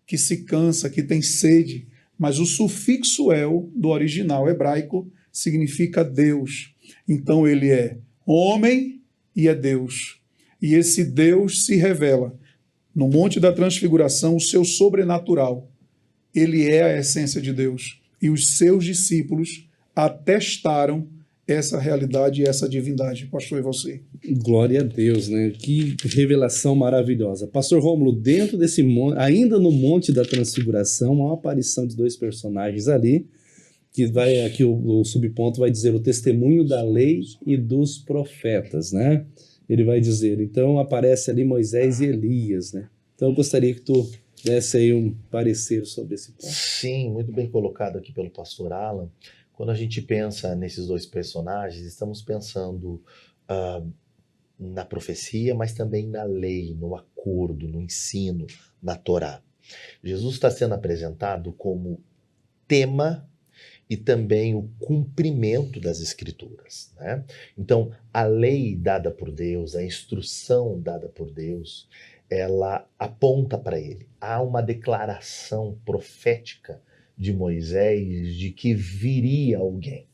que se cansa, que tem sede, mas o sufixo el do original hebraico significa Deus. Então ele é homem e é Deus. E esse Deus se revela no Monte da Transfiguração, o seu sobrenatural. Ele é a essência de Deus. E os seus discípulos atestaram essa realidade e essa divindade. Pastor, e você? Glória a Deus, né? Que revelação maravilhosa. Pastor Rômulo, dentro desse monte, ainda no Monte da Transfiguração, há uma aparição de 2 personagens ali, que vai aqui o subponto vai dizer o testemunho da lei e dos profetas, né? Ele vai dizer, então aparece ali Moisés e Elias, né? Então eu gostaria que tu desse aí um parecer sobre esse ponto. Sim, muito bem colocado aqui pelo pastor Alan. Quando a gente pensa nesses 2 personagens, estamos pensando na profecia, mas também na lei, no acordo, no ensino, na Torá. Jesus está sendo apresentado como tema e também o cumprimento das Escrituras, né? Então, a lei dada por Deus, a instrução dada por Deus, ela aponta para ele. Há uma declaração profética de Moisés de que viria alguém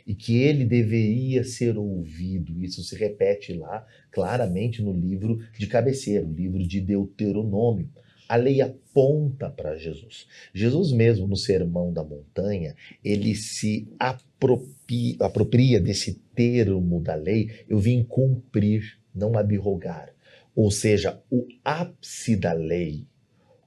e que ele deveria ser ouvido. Isso se repete lá claramente no livro de cabeceira, o livro de Deuteronômio. A lei aponta para Jesus. Jesus mesmo, no Sermão da Montanha, ele se apropria desse termo da lei: eu vim cumprir, não abrogar. Ou seja, o ápice da lei,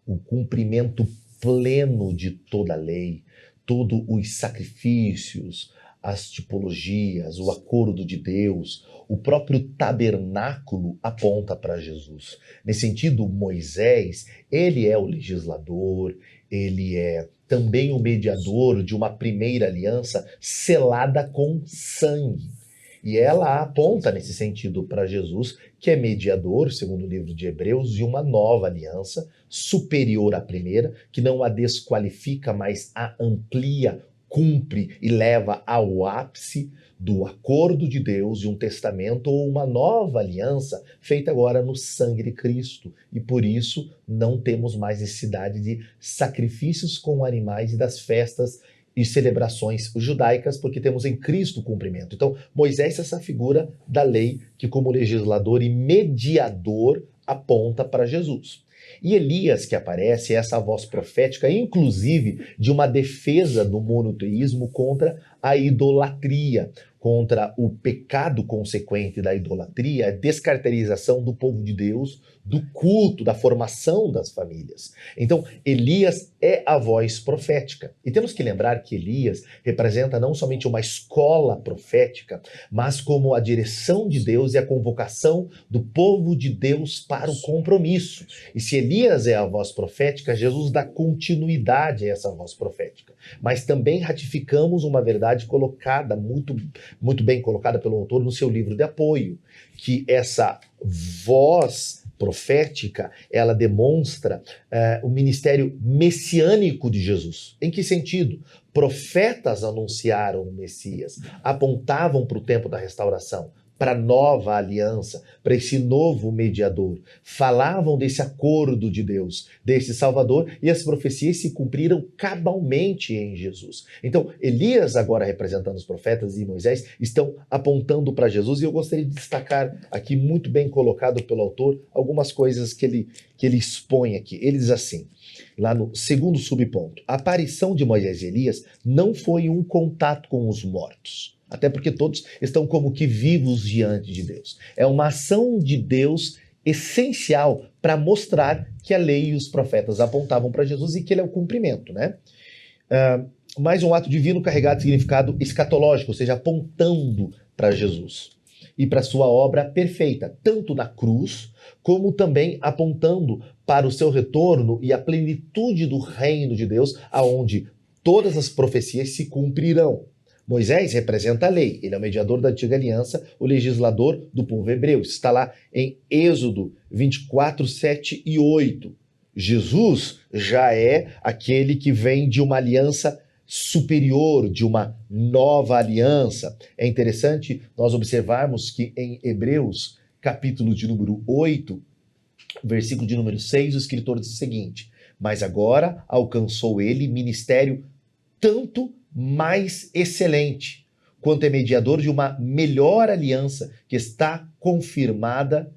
o cumprimento pleno de toda a lei, todos os sacrifícios, as tipologias, o acordo de Deus, o próprio tabernáculo aponta para Jesus. Nesse sentido, Moisés, ele é o legislador, ele é também o mediador de uma primeira aliança selada com sangue. E ela aponta nesse sentido para Jesus, que é mediador, segundo o livro de Hebreus, de uma nova aliança, superior à primeira, que não a desqualifica, mas a amplia, cumpre e leva ao ápice do acordo de Deus, de um testamento ou uma nova aliança feita agora no sangue de Cristo. E por isso não temos mais necessidade de sacrifícios com animais e das festas e celebrações judaicas, porque temos em Cristo o cumprimento. Então, Moisés é essa figura da lei que, como legislador e mediador, aponta para Jesus. E Elias, que aparece, é essa voz profética, inclusive de uma defesa do monoteísmo contra a idolatria, contra o pecado consequente da idolatria, a descaracterização do povo de Deus, do culto, da formação das famílias. Então, Elias é a voz profética. E temos que lembrar que Elias representa não somente uma escola profética, mas como a direção de Deus e a convocação do povo de Deus para o compromisso. E se Elias é a voz profética, Jesus dá continuidade a essa voz profética. Mas também ratificamos uma verdade colocada, muito bem colocada pelo autor no seu livro de apoio, que essa voz profética, ela demonstra o ministério messiânico de Jesus. Em que sentido? Profetas anunciaram o Messias, apontavam para o tempo da restauração, para a nova aliança, para esse novo mediador. Falavam desse acordo de Deus, desse Salvador, e as profecias se cumpriram cabalmente em Jesus. Então, Elias, agora representando os profetas, e Moisés, estão apontando para Jesus, e eu gostaria de destacar aqui, muito bem colocado pelo autor, algumas coisas que ele expõe aqui. Ele diz assim, lá no segundo subponto: a aparição de Moisés e Elias não foi um contato com os mortos, até porque todos estão como que vivos diante de Deus. É uma ação de Deus essencial para mostrar que a lei e os profetas apontavam para Jesus e que ele é o cumprimento, né? Mais um ato divino carregado de significado escatológico, ou seja, apontando para Jesus e para sua obra perfeita, tanto na cruz, como também apontando para o seu retorno e a plenitude do reino de Deus, aonde todas as profecias se cumprirão. Moisés representa a lei, ele é o mediador da antiga aliança, o legislador do povo hebreu. Está lá em Êxodo 24, 7 e 8. Jesus já é aquele que vem de uma aliança superior, de uma nova aliança. É interessante nós observarmos que em Hebreus, capítulo de número 8, versículo de número 6, o escritor diz o seguinte: mas agora alcançou ele ministério tanto mais excelente, quanto é mediador de uma melhor aliança que está confirmada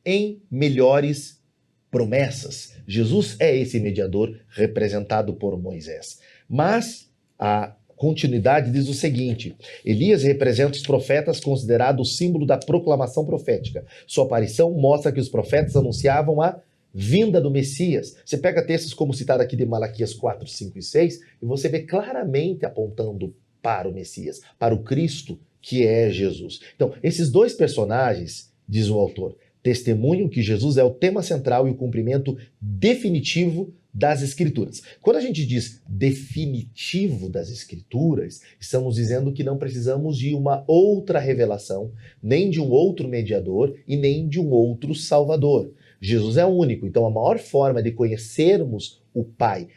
em melhores promessas. Jesus é esse mediador representado por Moisés. Mas a continuidade diz o seguinte: Elias representa os profetas, considerado o símbolo da proclamação profética. Sua aparição mostra que os profetas anunciavam a vinda do Messias. Você pega textos como citado aqui de Malaquias 4, 5 e 6, e você vê claramente apontando para o Messias, para o Cristo, que é Jesus. Então, esses dois personagens, diz o autor, testemunham que Jesus é o tema central e o cumprimento definitivo das Escrituras. Quando a gente diz definitivo das Escrituras, estamos dizendo que não precisamos de uma outra revelação, nem de um outro mediador e nem de um outro Salvador. Jesus é único, então a maior forma de conhecermos o Pai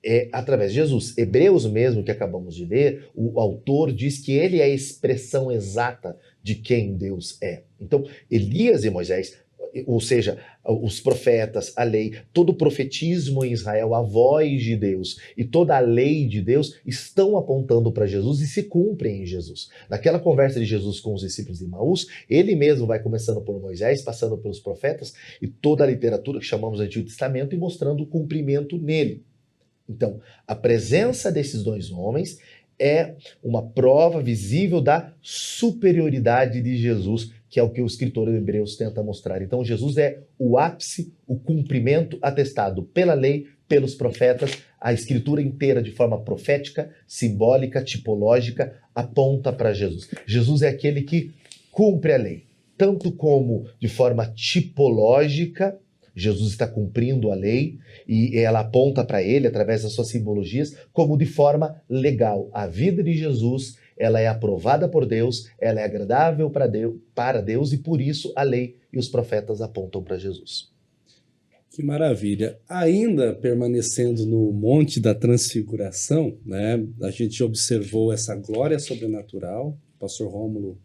é através de Jesus. Hebreus mesmo, que acabamos de ler, o autor diz que ele é a expressão exata de quem Deus é. Então, Elias e Moisés, ou seja, os profetas, a lei, todo o profetismo em Israel, a voz de Deus e toda a lei de Deus estão apontando para Jesus e se cumprem em Jesus. Naquela conversa de Jesus com os discípulos de Emaús, ele mesmo vai começando por Moisés, passando pelos profetas e toda a literatura que chamamos de Antigo Testamento e mostrando o cumprimento nele. Então, a presença desses dois homens é uma prova visível da superioridade de Jesus, que é o que o escritor de Hebreus tenta mostrar. Então, Jesus é o ápice, o cumprimento atestado pela lei, pelos profetas. A escritura inteira, de forma profética, simbólica, tipológica, aponta para Jesus. Jesus é aquele que cumpre a lei, tanto como de forma tipológica, Jesus está cumprindo a lei e ela aponta para ele através das suas simbologias, como de forma legal. A vida de Jesus, ela é aprovada por Deus, ela é agradável para Deus e por isso a lei e os profetas apontam para Jesus. Que maravilha. Ainda permanecendo no Monte da Transfiguração, né, a gente observou essa glória sobrenatural. O pastor Rômulo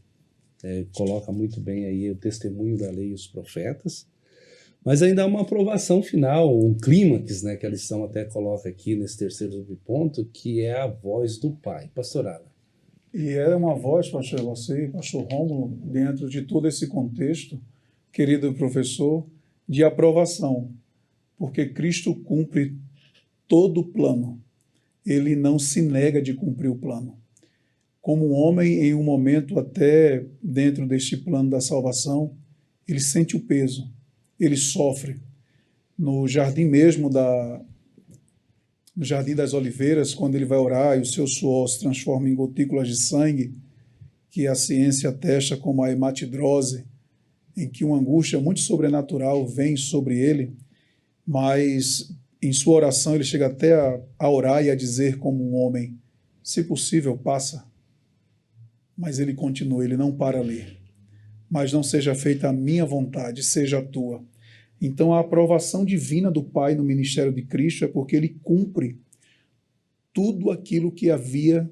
coloca muito bem aí o testemunho da lei e os profetas. Mas ainda há uma aprovação final, um clímax, né, que a lição até coloca aqui nesse terceiro subponto, que é a voz do Pai. Pastor Alan. E é uma voz, pastor, você, pastor Rômulo, dentro de todo esse contexto, querido professor, de aprovação, porque Cristo cumpre todo o plano. Ele não se nega de cumprir o plano. Como um homem, em um momento até dentro deste plano da salvação, ele sente o peso, ele sofre. No jardim mesmo, no Jardim das Oliveiras, quando ele vai orar e o seu suor se transforma em gotículas de sangue, que a ciência atesta como a hematidrose, em que uma angústia muito sobrenatural vem sobre ele, mas em sua oração ele chega até a orar e a dizer como um homem, se possível, passa. Mas ele continua, ele não para ali. Mas não seja feita a minha vontade, seja a tua. Então a aprovação divina do Pai no ministério de Cristo é porque ele cumpre tudo aquilo que havia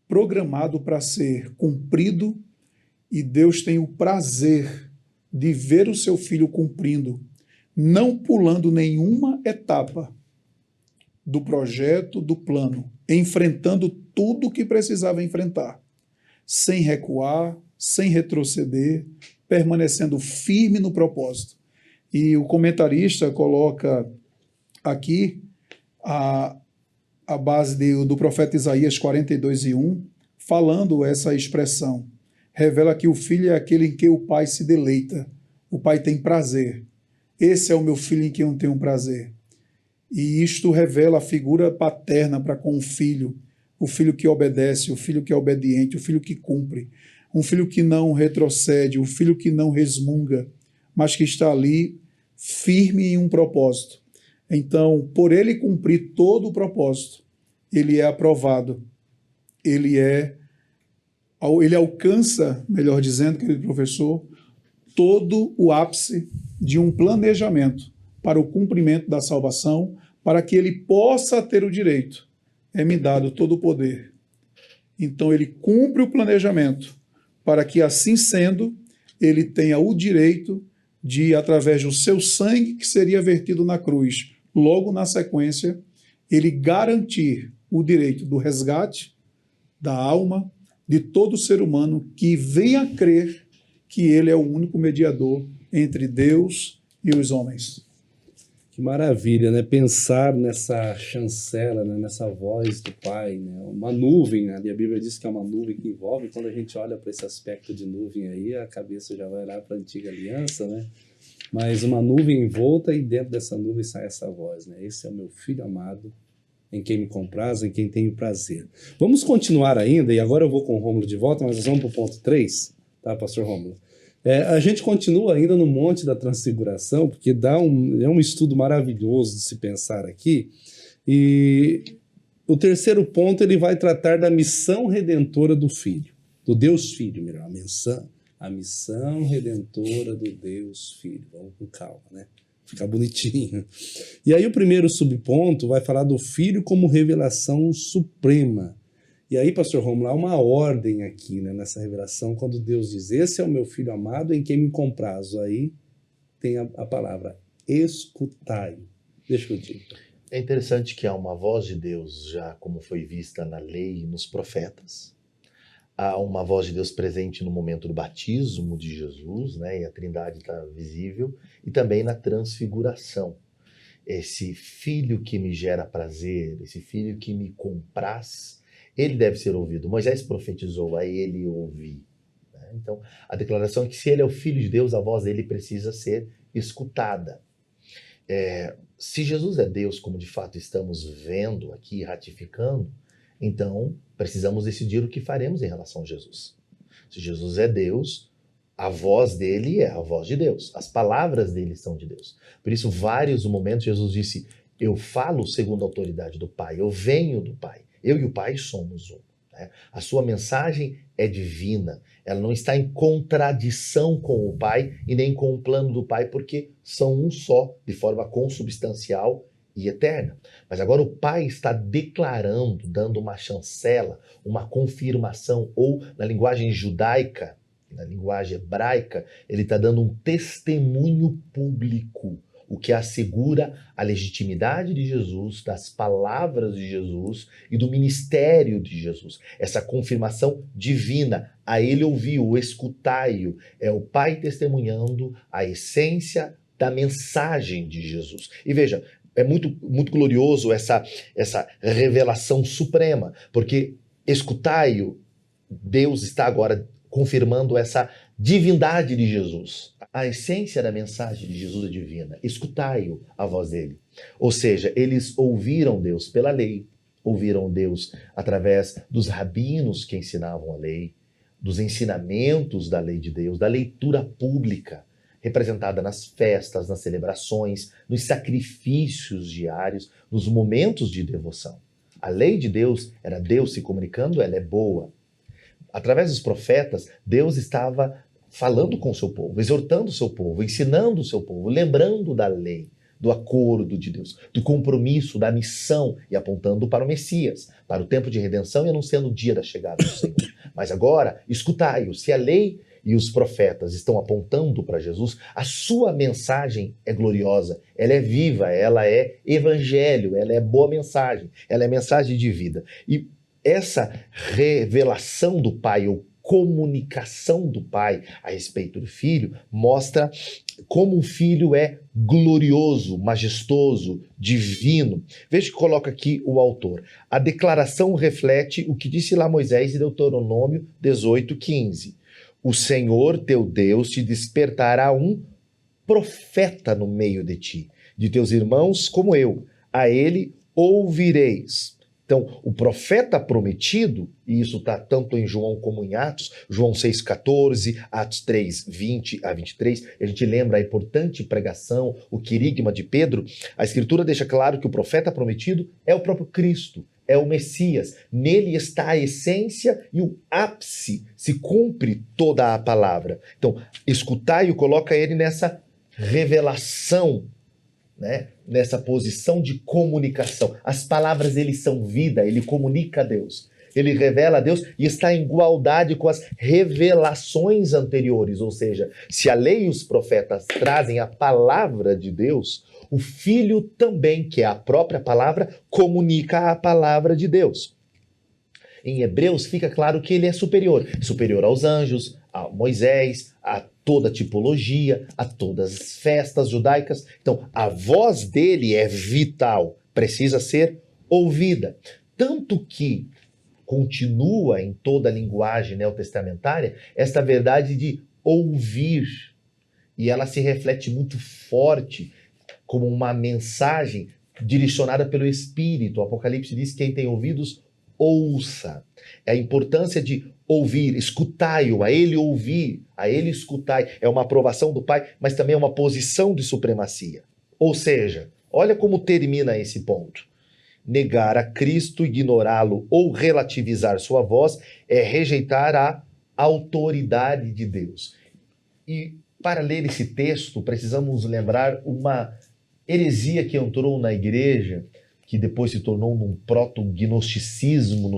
programado para ser cumprido, e Deus tem o prazer de ver o seu filho cumprindo, não pulando nenhuma etapa do projeto, do plano, enfrentando tudo o que precisava enfrentar, sem recuar, sem retroceder, permanecendo firme no propósito. E o comentarista coloca aqui a base do profeta Isaías 42:1, falando essa expressão. Revela que o filho é aquele em que o pai se deleita. O pai tem prazer. Esse é o meu filho em quem eu tenho prazer. E isto revela a figura paterna para com o filho que obedece, o filho que é obediente, o filho que cumpre, um filho que não retrocede, um filho que não resmunga, mas que está ali firme em um propósito. Então, por ele cumprir todo o propósito, ele é aprovado. Ele alcança, melhor dizendo, querido professor, todo o ápice de um planejamento para o cumprimento da salvação, para que ele possa ter o direito. É-me dado todo o poder. Então, ele cumpre o planejamento, para que, assim sendo, ele tenha o direito de, através do seu sangue que seria vertido na cruz, logo na sequência, ele garantir o direito do resgate da alma de todo ser humano que venha a crer que ele é o único mediador entre Deus e os homens. Que maravilha, né? Pensar nessa chancela, né? Nessa voz do Pai, né? Uma nuvem, né? A Bíblia diz que é uma nuvem que envolve. Quando a gente olha para esse aspecto de nuvem aí, a cabeça já vai lá para a antiga aliança, né? Mas uma nuvem envolta e dentro dessa nuvem sai essa voz, né? Esse é o meu filho amado, em quem me compraz, em quem tenho prazer. Vamos continuar ainda, e agora eu vou com o Rômulo de volta, mas nós vamos para o ponto 3, tá, pastor Rômulo? A gente continua ainda no Monte da Transfiguração, porque é um estudo maravilhoso de se pensar aqui, e o terceiro ponto ele vai tratar da missão redentora do Filho, do Deus Filho, melhor, a missão redentora do Deus Filho. Vamos com calma, né? Ficar bonitinho. E aí o primeiro subponto vai falar do Filho como revelação suprema. E aí, pastor Rômulo, há uma ordem aqui, né, nessa revelação, quando Deus diz, esse é o meu Filho amado em quem me comprazo. Aí tem a palavra, escutai. Deixa eu dizer. É interessante que há uma voz de Deus, já como foi vista na lei e nos profetas. Há uma voz de Deus presente no momento do batismo de Jesus, né, e a Trindade está visível, e também na transfiguração. Esse filho que me gera prazer, esse filho que me compraz, ele deve ser ouvido. Moisés profetizou, a ele ouvi. Né? Então, a declaração é que se ele é o Filho de Deus, a voz dele precisa ser escutada. Se Jesus é Deus, como de fato estamos vendo aqui, ratificando, então precisamos decidir o que faremos em relação a Jesus. Se Jesus é Deus, a voz dele é a voz de Deus. As palavras dele são de Deus. Por isso, vários momentos Jesus disse, eu falo segundo a autoridade do Pai, eu venho do Pai. Eu e o Pai somos um. Né? A sua mensagem é divina, Ela não está em contradição com o Pai e nem com o plano do Pai, porque são um só, de forma consubstancial e eterna. Mas agora o Pai está declarando, dando uma chancela, uma confirmação, ou na linguagem judaica, na linguagem hebraica, ele está dando um testemunho público, o que assegura a legitimidade de Jesus, das palavras de Jesus e do ministério de Jesus. Essa confirmação divina, a ele ouviu, escutai-o, é o Pai testemunhando a essência da mensagem de Jesus. E veja, é muito, muito glorioso essa revelação suprema, porque escutai-o, Deus está agora confirmando essa divindade de Jesus. A essência da mensagem de Jesus é divina. Escutai-o, a voz dele. Ou seja, eles ouviram Deus pela lei, ouviram Deus através dos rabinos que ensinavam a lei, dos ensinamentos da lei de Deus, da leitura pública, representada nas festas, nas celebrações, nos sacrifícios diários, nos momentos de devoção. A lei de Deus era Deus se comunicando, ela é boa. Através dos profetas, Deus estava falando com o seu povo, exortando o seu povo, ensinando o seu povo, lembrando da lei, do acordo de Deus, do compromisso, da missão e apontando para o Messias, para o tempo de redenção e anunciando o dia da chegada do Senhor. Mas agora, escutai-o, se a lei e os profetas estão apontando para Jesus, a sua mensagem é gloriosa, ela é viva, ela é evangelho, ela é boa mensagem, ela é mensagem de vida. E essa revelação do Pai, ou comunicação do Pai a respeito do Filho, mostra como o Filho é glorioso, majestoso, divino. Veja que coloca aqui o autor. A declaração reflete o que disse lá Moisés em Deuteronômio 18:15. O Senhor teu Deus te despertará um profeta no meio de ti, de teus irmãos como eu. A ele ouvireis. Então, o profeta prometido, e isso está tanto em João como em Atos, João 6,14, Atos 3, 20 a 23, a gente lembra a importante pregação, o querigma de Pedro, a Escritura deixa claro que o profeta prometido é o próprio Cristo, é o Messias. Nele está a essência e o ápice, se cumpre toda a palavra. Então, escutai-o, coloca ele nessa revelação, né? Nessa posição de comunicação. As palavras dele são vida, ele comunica a Deus. Ele revela a Deus e está em igualdade com as revelações anteriores. Ou seja, se a lei e os profetas trazem a palavra de Deus, o Filho também, que é a própria palavra, comunica a palavra de Deus. Em Hebreus fica claro que ele é superior aos anjos, a Moisés, a toda a tipologia, a todas as festas judaicas. Então, a voz dele é vital, precisa ser ouvida. Tanto que continua em toda a linguagem neotestamentária esta verdade de ouvir. E ela se reflete muito forte como uma mensagem direcionada pelo Espírito. O Apocalipse diz que quem tem ouvidos, ouça. É a importância de ouvir, escutai-o, a ele ouvir, a ele escutai. É uma aprovação do Pai, mas também é uma posição de supremacia. Ou seja, olha como termina esse ponto. Negar a Cristo, ignorá-lo ou relativizar sua voz é rejeitar a autoridade de Deus. E para ler esse texto, precisamos lembrar uma heresia que entrou na igreja, que depois se tornou num proto-gnosticismo,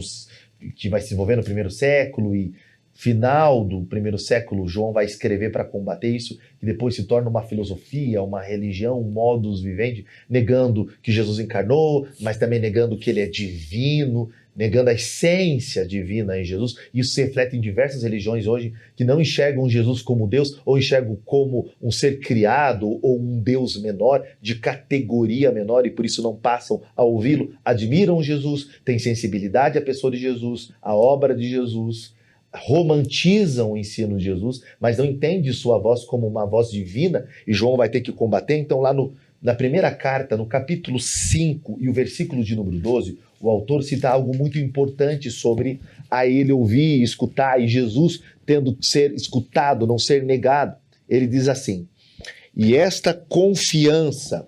que vai se desenvolver no primeiro século, e final do primeiro século, João vai escrever para combater isso, que depois se torna uma filosofia, uma religião, um modus vivendi, negando que Jesus encarnou, mas também negando que ele é divino, negando a essência divina em Jesus. Isso se reflete em diversas religiões hoje que não enxergam Jesus como Deus, ou enxergam como um ser criado ou um Deus menor, de categoria menor, e por isso não passam a ouvi-lo. Admiram Jesus, têm sensibilidade à pessoa de Jesus, à obra de Jesus, romantizam o ensino de Jesus, mas não entendem sua voz como uma voz divina, e João vai ter que combater. Então lá na primeira carta, no capítulo 5 e o versículo de número 12, o autor cita algo muito importante sobre a ele ouvir, escutar, e Jesus tendo que ser escutado, não ser negado. Ele diz assim, e esta confiança,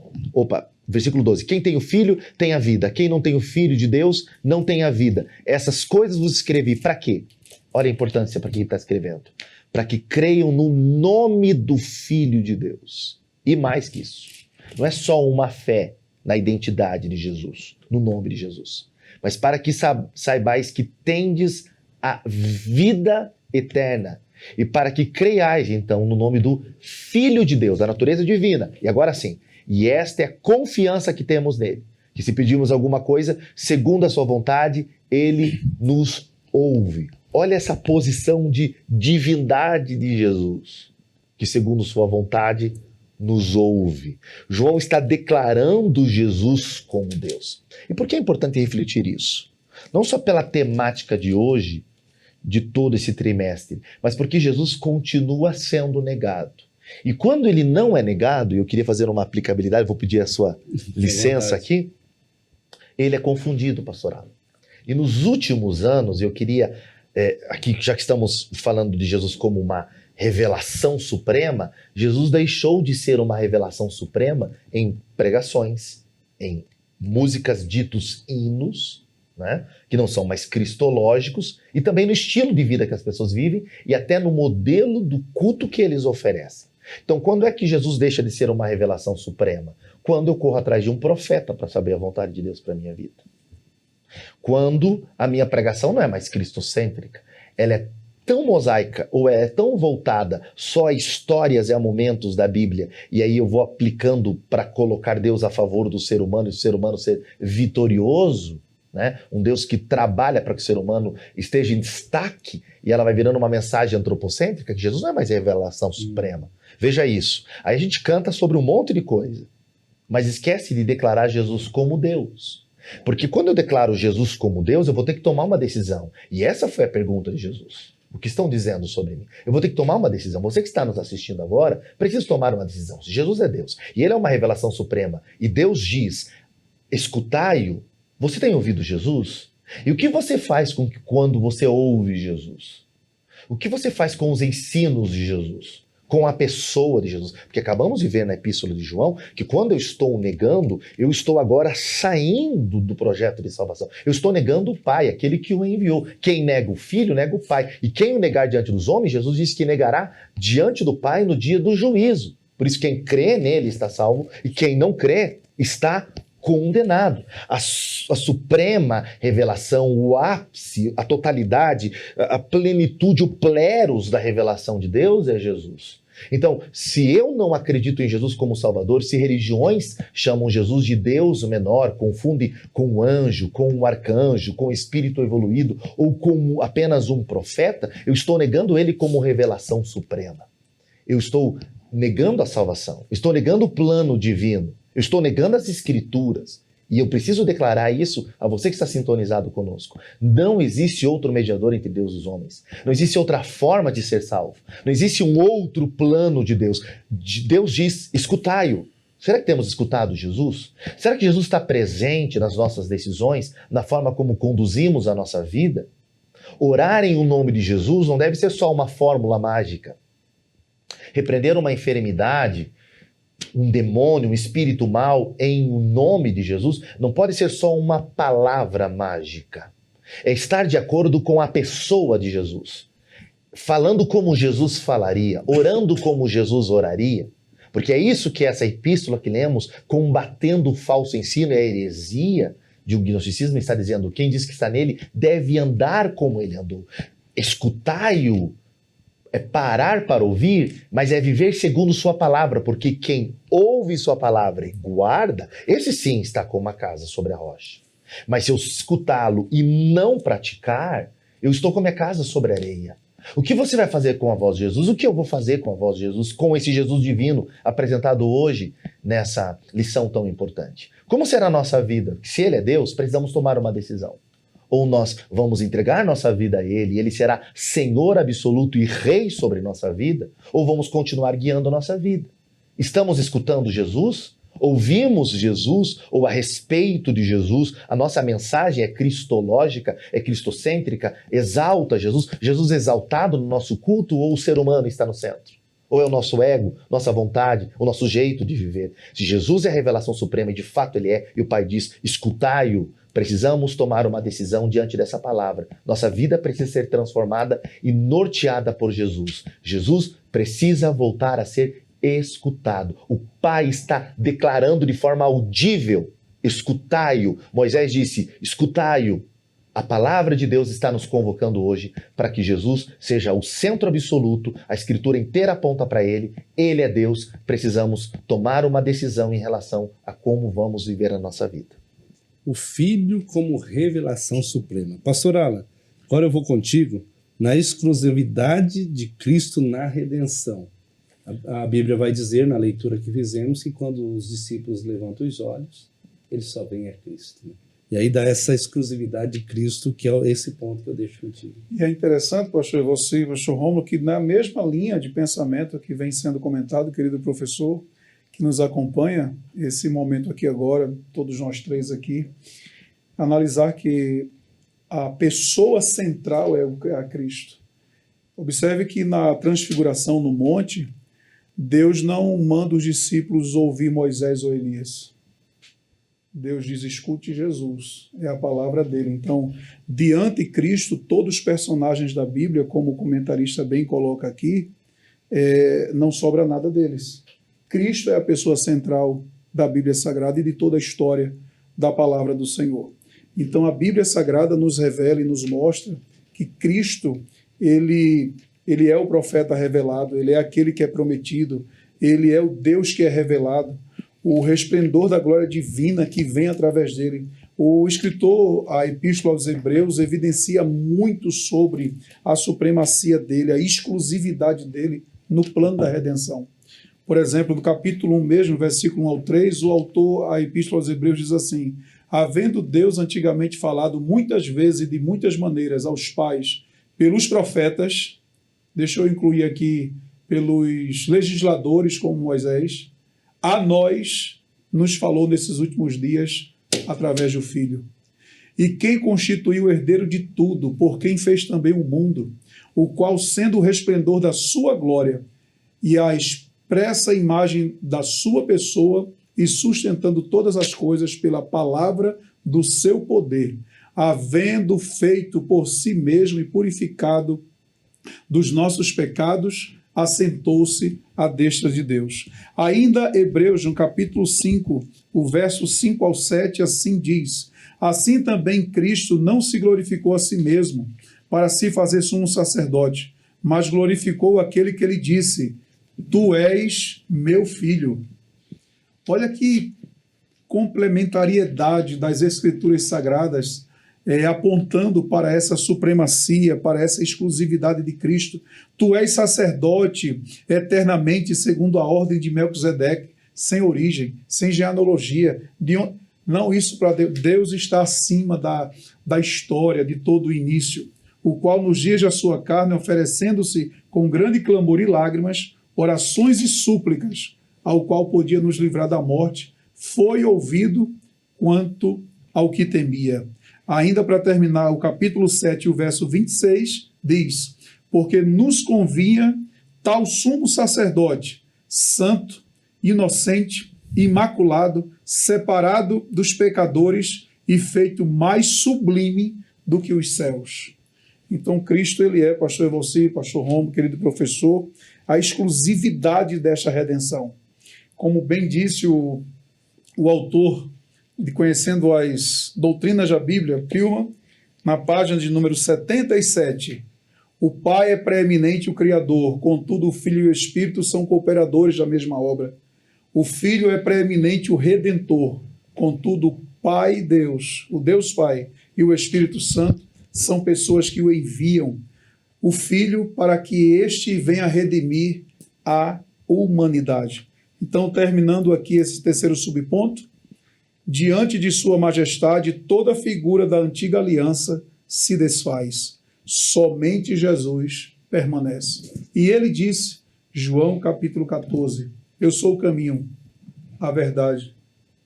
versículo 12, quem tem o Filho tem a vida, quem não tem o Filho de Deus não tem a vida. Essas coisas vos escrevi para quê? Olha a importância para quem está escrevendo. Para que creiam no nome do Filho de Deus. E mais que isso. Não é só uma fé na identidade de Jesus, no nome de Jesus. Mas para que saibais que tendes a vida eterna. E para que creiais, então, no nome do Filho de Deus, da natureza divina. E agora sim. E esta é a confiança que temos nele. Que se pedirmos alguma coisa, segundo a sua vontade, ele nos ouve. Olha essa posição de divindade de Jesus, que segundo sua vontade nos ouve. João está declarando Jesus como Deus. E por que é importante refletir isso? Não só pela temática de hoje, de todo esse trimestre, mas porque Jesus continua sendo negado. E quando ele não é negado, e eu queria fazer uma aplicabilidade, vou pedir a sua licença aqui, ele é confundido, pastor Alan. E nos últimos anos, eu queria... aqui, já que estamos falando de Jesus como uma revelação suprema, Jesus deixou de ser uma revelação suprema em pregações, em músicas ditos hinos, né, que não são mais cristológicos, e também no estilo de vida que as pessoas vivem e até no modelo do culto que eles oferecem. Então, quando é que Jesus deixa de ser uma revelação suprema? Quando eu corro atrás de um profeta para saber a vontade de Deus para a minha vida. Quando a minha pregação não é mais cristocêntrica, ela é tão mosaica ou é tão voltada só a histórias e a momentos da Bíblia, e aí eu vou aplicando para colocar Deus a favor do ser humano e o ser humano ser vitorioso, né? Um Deus que trabalha para que o ser humano esteja em destaque, e ela vai virando uma mensagem antropocêntrica, que Jesus não é mais revelação suprema. Veja isso. Aí a gente canta sobre um monte de coisa, mas esquece de declarar Jesus como Deus. Porque quando eu declaro Jesus como Deus, eu vou ter que tomar uma decisão. E essa foi a pergunta de Jesus. O que estão dizendo sobre mim? Eu vou ter que tomar uma decisão. Você que está nos assistindo agora, precisa tomar uma decisão. Se Jesus é Deus, e Ele é uma revelação suprema, e Deus diz, escutai-o, você tem ouvido Jesus? E o que você faz quando você ouve Jesus? O que você faz com os ensinos de Jesus? Com a pessoa de Jesus? Porque acabamos de ver na Epístola de João que quando eu estou negando, eu estou agora saindo do projeto de salvação. Eu estou negando o Pai, aquele que o enviou. Quem nega o Filho, nega o Pai. E quem o negar diante dos homens, Jesus disse que negará diante do Pai no dia do juízo. Por isso quem crê nele está salvo e quem não crê está condenado. A suprema revelação, o ápice, a totalidade, a plenitude, o pleros da revelação de Deus é Jesus. Então, se eu não acredito em Jesus como Salvador, se religiões chamam Jesus de Deus menor, confundem com o anjo, com o arcanjo, com o espírito evoluído ou como apenas um profeta, eu estou negando ele como revelação suprema. Eu estou negando a salvação, estou negando o plano divino. Eu estou negando as escrituras e eu preciso declarar isso a você que está sintonizado conosco. Não existe outro mediador entre Deus e os homens. Não existe outra forma de ser salvo. Não existe um outro plano de Deus. Deus diz, escutai-o. Será que temos escutado Jesus? Será que Jesus está presente nas nossas decisões, na forma como conduzimos a nossa vida? Orar em o nome de Jesus não deve ser só uma fórmula mágica. Repreender uma enfermidade, um demônio, um espírito mau em nome de Jesus, não pode ser só uma palavra mágica. É estar de acordo com a pessoa de Jesus. Falando como Jesus falaria, orando como Jesus oraria. Porque é isso que essa epístola que lemos, combatendo o falso ensino e a heresia de um gnosticismo, está dizendo, quem diz que está nele deve andar como ele andou. Escutai-o. É parar para ouvir, mas é viver segundo sua palavra, porque quem ouve sua palavra e guarda, esse sim está como uma casa sobre a rocha. Mas se eu escutá-lo e não praticar, eu estou com a minha casa sobre a areia. O que você vai fazer com a voz de Jesus? O que eu vou fazer com a voz de Jesus, com esse Jesus divino apresentado hoje nessa lição tão importante? Como será a nossa vida? Se Ele é Deus, precisamos tomar uma decisão. Ou nós vamos entregar nossa vida a Ele e Ele será Senhor absoluto e Rei sobre nossa vida, ou vamos continuar guiando a nossa vida. Estamos escutando Jesus? Ouvimos Jesus? Ou a respeito de Jesus, a nossa mensagem é cristológica, é cristocêntrica, exalta Jesus? Jesus exaltado no nosso culto ou o ser humano está no centro? Ou é o nosso ego, nossa vontade, o nosso jeito de viver? Se Jesus é a revelação suprema, e de fato ele é, e o Pai diz, escutai-o, precisamos tomar uma decisão diante dessa palavra. Nossa vida precisa ser transformada e norteada por Jesus. Jesus precisa voltar a ser escutado. O Pai está declarando de forma audível, escutai-o. Moisés disse, escutai-o. A palavra de Deus está nos convocando hoje para que Jesus seja o centro absoluto, a Escritura inteira aponta para Ele é Deus, precisamos tomar uma decisão em relação a como vamos viver a nossa vida. O Filho como revelação suprema. Pastor Alan, agora eu vou contigo na exclusividade de Cristo na redenção. A Bíblia vai dizer, na leitura que fizemos, que quando os discípulos levantam os olhos, eles só veem a Cristo, né? E aí dá essa exclusividade de Cristo, que é esse ponto que eu deixo contigo. E é interessante, pastor, você, pastor Rômulo, que na mesma linha de pensamento que vem sendo comentado, querido professor, que nos acompanha, esse momento aqui agora, todos nós três aqui, analisar que a pessoa central é a Cristo. Observe que na transfiguração no monte, Deus não manda os discípulos ouvir Moisés ou Elias. Deus diz, escute Jesus, é a palavra dele. Então, diante de Cristo, todos os personagens da Bíblia, como o comentarista bem coloca aqui, não sobra nada deles. Cristo é a pessoa central da Bíblia Sagrada e de toda a história da palavra do Senhor. Então, a Bíblia Sagrada nos revela e nos mostra que Cristo, ele é o profeta revelado, ele é aquele que é prometido, ele é o Deus que é revelado, o resplendor da glória divina que vem através dele. O escritor, a Epístola aos Hebreus, evidencia muito sobre a supremacia dele, a exclusividade dele no plano da redenção. Por exemplo, no capítulo 1 mesmo, versículo 1 ao 3, o autor, a Epístola aos Hebreus, diz assim, havendo Deus antigamente falado muitas vezes e de muitas maneiras aos pais pelos profetas, deixa eu incluir aqui, pelos legisladores como Moisés, a nós nos falou nesses últimos dias através do Filho. E quem constituiu o herdeiro de tudo, por quem fez também o mundo, o qual, sendo o resplendor da sua glória e a expressa imagem da sua pessoa, e sustentando todas as coisas pela palavra do seu poder, havendo feito por si mesmo e purificado dos nossos pecados, assentou-se à destra de Deus. Ainda Hebreus, no capítulo 5, o verso 5 ao 7, assim diz, assim também Cristo não se glorificou a si mesmo, para se fazer sumo sacerdote, mas glorificou aquele que lhe disse, tu és meu filho. Olha que complementariedade das Escrituras Sagradas, apontando para essa supremacia, para essa exclusividade de Cristo. Tu és sacerdote eternamente, segundo a ordem de Melquisedeque, sem origem, sem genealogia. Não, isso para Deus. Deus está acima da história, de todo o início, o qual nos dias da sua carne, oferecendo-se com grande clamor e lágrimas, orações e súplicas, ao qual podia nos livrar da morte, foi ouvido quanto ao que temia. Ainda para terminar, o capítulo 7, o verso 26, diz, porque nos convinha tal sumo sacerdote, santo, inocente, imaculado, separado dos pecadores e feito mais sublime do que os céus. Então, Cristo, ele é, pastor Evalci, pastor Romo, querido professor, a exclusividade desta redenção. Como bem disse o autor de Conhecendo as Doutrinas da Bíblia, Pilman, na página de número 77, o Pai é preeminente o Criador, contudo o Filho e o Espírito são cooperadores da mesma obra. O Filho é preeminente o Redentor, contudo o Pai Deus, o Deus Pai e o Espírito Santo são pessoas que o enviam, o Filho para que este venha redimir a humanidade. Então, terminando aqui esse terceiro subponto, diante de sua majestade, toda a figura da antiga aliança se desfaz. Somente Jesus permanece. E ele disse, João capítulo 14, eu sou o caminho, a verdade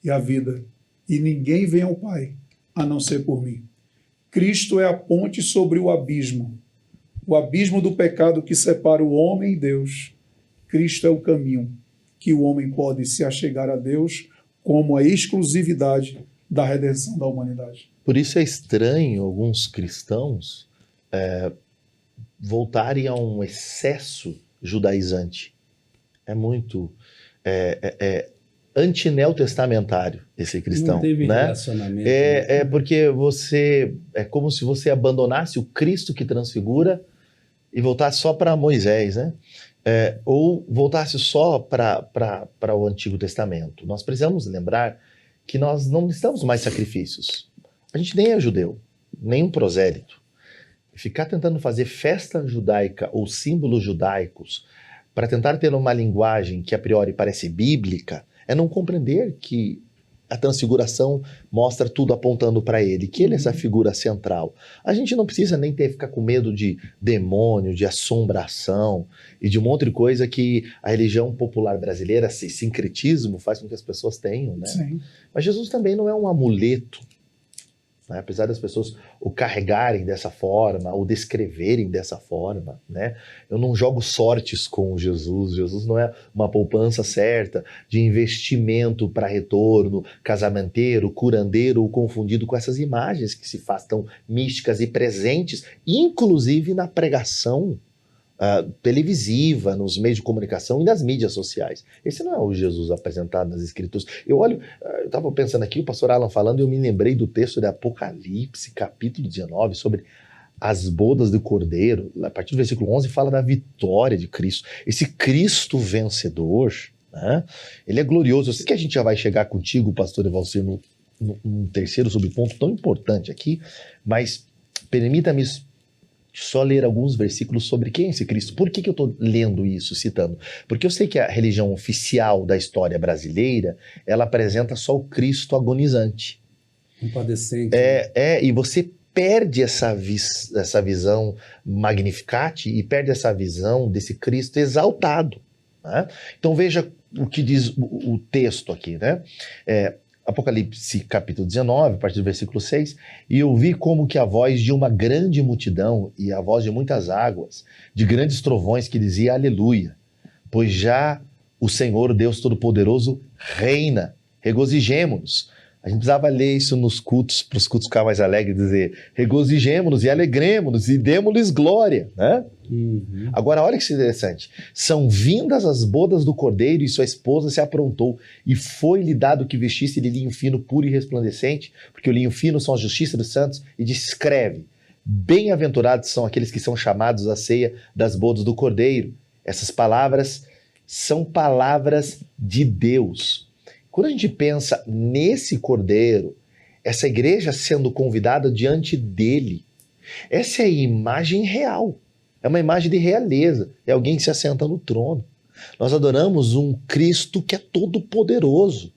e a vida, e ninguém vem ao Pai, a não ser por mim. Cristo é a ponte sobre o abismo do pecado que separa o homem e Deus. Cristo é o caminho que o homem pode se achegar a Deus como a exclusividade da redenção da humanidade. Por isso é estranho alguns cristãos voltarem a um excesso judaizante. É muito antineotestamentário esse cristão. Não teve né? relacionamento. Porque é como se você abandonasse o Cristo que transfigura e voltasse só para Moisés, né? Ou voltasse só para o Antigo Testamento. Nós precisamos lembrar que nós não necessitamos mais sacrifícios. A gente nem é judeu, nem um prosélito. Ficar tentando fazer festa judaica ou símbolos judaicos para tentar ter uma linguagem que a priori parece bíblica é não compreender que a transfiguração mostra tudo apontando para ele, que ele é essa figura central. A gente não precisa nem ficar com medo de demônio, de assombração e de um monte de coisa que a religião popular brasileira, esse sincretismo, faz com que as pessoas tenham, né? Sim. Mas Jesus também não é um amuleto, né? Apesar das pessoas o carregarem dessa forma, o descreverem dessa forma, né? Eu não jogo sortes com Jesus. Jesus não é uma poupança certa de investimento para retorno, casamenteiro, curandeiro ou confundido com essas imagens que se fazem tão místicas e presentes, inclusive na pregação televisiva, nos meios de comunicação e nas mídias sociais. Esse não é o Jesus apresentado nas Escrituras. Eu estava pensando aqui, o pastor Alan falando, e eu me lembrei do texto de Apocalipse, capítulo 19, sobre as bodas do Cordeiro. A partir do versículo 11 fala da vitória de Cristo. Esse Cristo vencedor, né? Ele é glorioso. Eu sei que a gente já vai chegar contigo, pastor Evalcir, num terceiro subponto tão importante aqui, mas permita-me só ler alguns versículos sobre quem é esse Cristo. Por que eu estou lendo isso, citando? Porque eu sei que a religião oficial da história brasileira, ela apresenta só o Cristo agonizante. Um padecente. E você perde essa visão Magnificat e perde essa visão desse Cristo exaltado, né? Então veja o que diz o texto aqui, né? Apocalipse capítulo 19, a partir do versículo 6, e eu vi como que a voz de uma grande multidão e a voz de muitas águas, de grandes trovões que dizia aleluia, pois já o Senhor Deus Todo-Poderoso reina, regozijemo-nos. A gente precisava ler isso nos cultos, para os cultos ficar mais alegres, dizer regozijemo-nos e alegremo-nos e demo-lhes glória, né? Uhum. Agora, olha que interessante. São vindas as bodas do Cordeiro e sua esposa se aprontou e foi-lhe dado que vestisse de linho fino, puro e resplandecente, porque o linho fino são a justiça dos santos, e descreve: bem-aventurados são aqueles que são chamados à ceia das bodas do Cordeiro. Essas palavras são palavras de Deus. Quando a gente pensa nesse Cordeiro, essa igreja sendo convidada diante dele, essa é a imagem real. É uma imagem de realeza. É alguém que se assenta no trono. Nós adoramos um Cristo que é todo poderoso.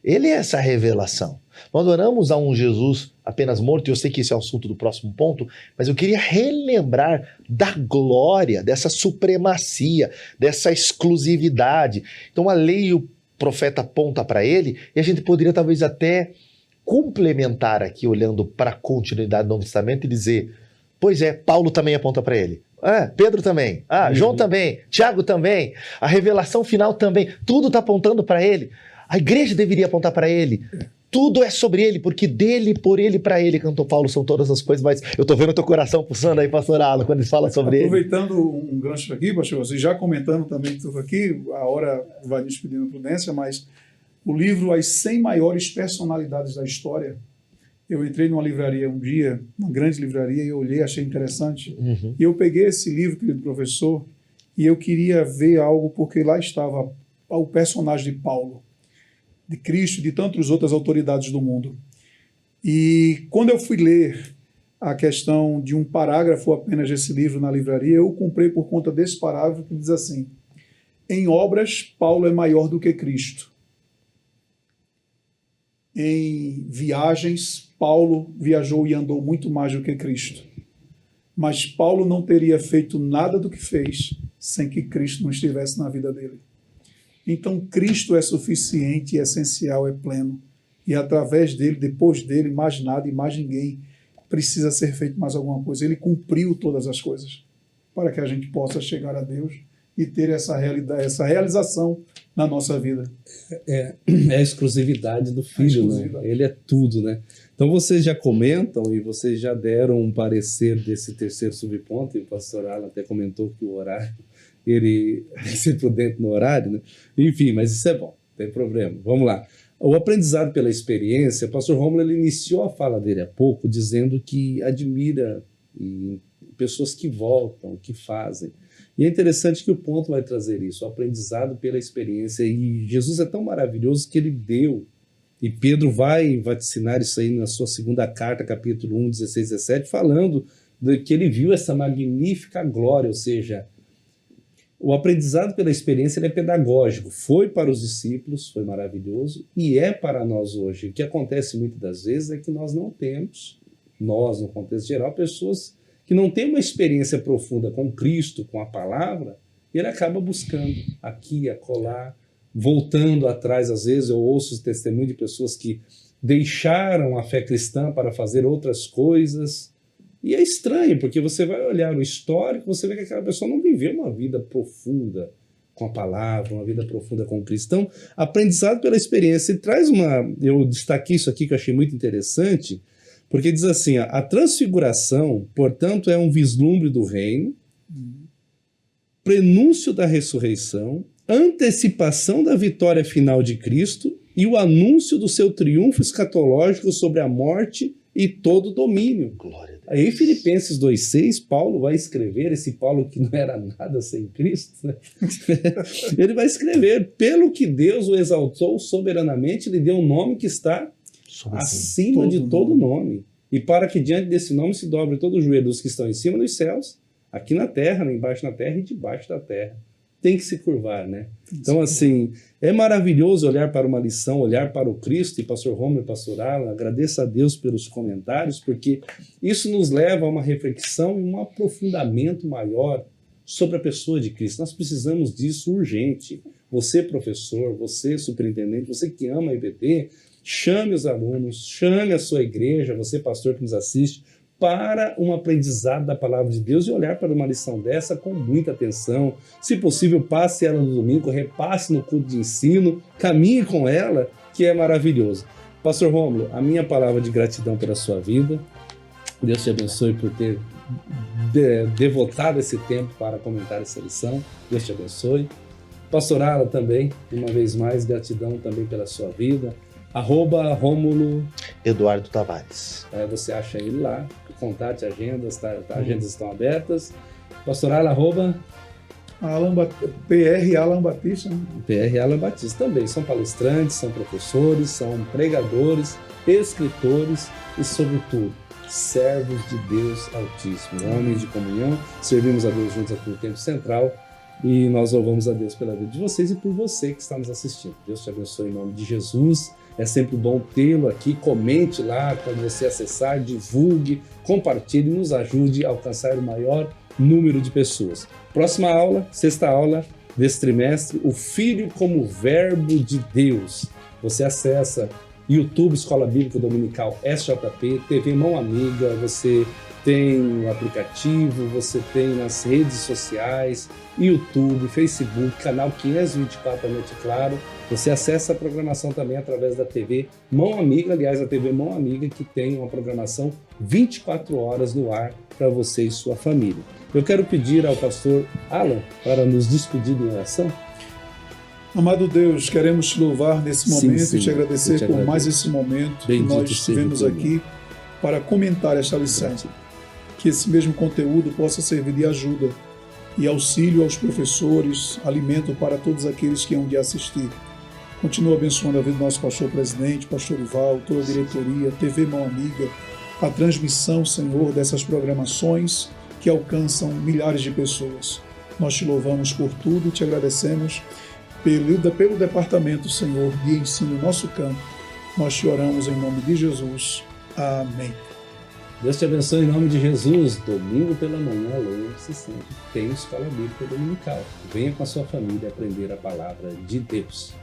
Ele é essa revelação. Nós adoramos a um Jesus apenas morto, e eu sei que esse é o assunto do próximo ponto, mas eu queria relembrar da glória, dessa supremacia, dessa exclusividade. Então a lei e o profeta aponta para ele, e a gente poderia talvez até complementar aqui, olhando para a continuidade do Novo Testamento e dizer, pois é, Paulo também aponta para ele. Pedro também. João também. Tiago também. A revelação final também. Tudo está apontando para ele. A igreja deveria apontar para ele. Tudo é sobre ele, porque dele, por ele, para ele, cantou Paulo, são todas as coisas, mas eu estou vendo o teu coração pulsando aí, pastor Alan, quando ele fala sobre ele. Aproveitando um gancho aqui, pastor, você já comentando também tudo aqui, a hora vai nos pedindo prudência, mas o livro As 100 Maiores Personalidades da História, eu entrei numa livraria um dia, uma grande livraria, e eu olhei, achei interessante. E eu peguei esse livro, querido professor, e eu queria ver algo, porque lá estava o personagem de Paulo, de Cristo, de tantas outras autoridades do mundo. E quando eu fui ler a questão de um parágrafo apenas desse livro na livraria, eu comprei por conta desse parágrafo que diz assim: em obras, Paulo é maior do que Cristo. Em viagens, Paulo viajou e andou muito mais do que Cristo. Mas Paulo não teria feito nada do que fez sem que Cristo não estivesse na vida dele. Então, Cristo é suficiente, é essencial, é pleno. E através dele, depois dele, mais nada e mais ninguém precisa ser feito mais alguma coisa. Ele cumpriu todas as coisas para que a gente possa chegar a Deus e ter essa realidade, essa realização na nossa vida. É a exclusividade do filho, né? Ele é tudo, né? Então vocês já comentam e vocês já deram um parecer desse terceiro subponto, e o pastor Alan até comentou que o horário, ele é ser prudente no horário, né? Enfim, mas isso é bom, não tem problema. Vamos lá. O aprendizado pela experiência, o pastor Rômulo, ele iniciou a fala dele há pouco dizendo que admira pessoas que voltam, que fazem. E é interessante que o ponto vai trazer isso, o aprendizado pela experiência. E Jesus é tão maravilhoso que ele deu, e Pedro vai vaticinar isso aí na sua segunda carta, capítulo 1, 16, 17, falando de que ele viu essa magnífica glória, ou seja, o aprendizado pela experiência ele é pedagógico. Foi para os discípulos, foi maravilhoso, e é para nós hoje. O que acontece muitas das vezes é que nós não temos, nós, no contexto geral, pessoas que não têm uma experiência profunda com Cristo, com a palavra, e ele acaba buscando aqui, acolá, voltando atrás. Às vezes eu ouço os testemunhos de pessoas que deixaram a fé cristã para fazer outras coisas. E é estranho, porque você vai olhar o histórico, você vê que aquela pessoa não viveu uma vida profunda com a palavra, uma vida profunda com Cristo. Então, aprendizado pela experiência. E traz eu destaquei isso aqui que eu achei muito interessante, porque diz assim, a transfiguração, portanto, é um vislumbre do reino, prenúncio da ressurreição, antecipação da vitória final de Cristo e o anúncio do seu triunfo escatológico sobre a morte e todo domínio. Glória a Deus. Aí, Filipenses 2,6, Paulo vai escrever, esse Paulo que não era nada sem Cristo, né? Ele vai escrever, pelo que Deus o exaltou soberanamente, lhe deu um nome que está acima de todo nome. E para que diante desse nome se dobre todo o joelho dos que estão em cima dos céus, aqui na terra, embaixo na terra e debaixo da terra. Tem que se curvar, né? Então, assim, é maravilhoso olhar para uma lição, olhar para o Cristo, e pastor Rômulo e pastor Alan, agradeço a Deus pelos comentários, porque isso nos leva a uma reflexão e um aprofundamento maior sobre a pessoa de Cristo. Nós precisamos disso urgente. Você, professor, você, superintendente, você que ama a IBT, chame os alunos, chame a sua igreja, você, pastor que nos assiste, para um aprendizado da palavra de Deus e olhar para uma lição dessa com muita atenção. Se possível, passe ela no domingo, repasse no culto de ensino, caminhe com ela, que é maravilhoso. Pastor Rômulo, a minha palavra de gratidão pela sua vida. Deus te abençoe por ter devotado esse tempo para comentar essa lição. Deus te abençoe. Pastor Alan também, uma vez mais, gratidão também pela sua vida. @Rômulo Eduardo Tavares. Você acha ele lá, contate agendas, agendas estão abertas. Pastor Alan, PR Alan Batista. Né? PR Alan Batista também. São palestrantes, são professores, são pregadores, escritores e, sobretudo, servos de Deus Altíssimo, homens de comunhão. Servimos a Deus juntos aqui no Tempo Central e nós louvamos a Deus pela vida de vocês e por você que está nos assistindo. Deus te abençoe em nome de Jesus. É sempre bom tê-lo aqui. Comente lá quando você acessar, divulgue, compartilhe e nos ajude a alcançar o maior número de pessoas. Próxima aula, sexta aula desse trimestre, o Filho como Verbo de Deus. Você acessa YouTube, Escola Bíblica Dominical SJP, TV Mão Amiga, você tem o aplicativo, você tem nas redes sociais, YouTube, Facebook, canal 524 da Noite Claro. Você acessa a programação também através da TV Mão Amiga, aliás, a TV Mão Amiga que tem uma programação 24 horas no ar para você e sua família. Eu quero pedir ao pastor Alan para nos despedir em oração. Amado Deus, queremos te louvar nesse momento Sim, e te agradecer por agradeço. mais esse momento Bendito que nós estivemos seja o teu aqui para comentar esta lição. Que esse mesmo conteúdo possa servir de ajuda e auxílio aos professores, alimento para todos aqueles que hão de assistir. Continua abençoando a vida do nosso pastor presidente, pastor Ival, toda a diretoria, TV Mão Amiga, a transmissão, Senhor, dessas programações que alcançam milhares de pessoas. Nós te louvamos por tudo e te agradecemos pelo departamento, Senhor, de ensino nosso campo. Nós te oramos em nome de Jesus. Amém. Deus te abençoe em nome de Jesus. Domingo pela manhã, lembre-se sempre, tem Escola Bíblica Dominical. Venha com a sua família aprender a palavra de Deus.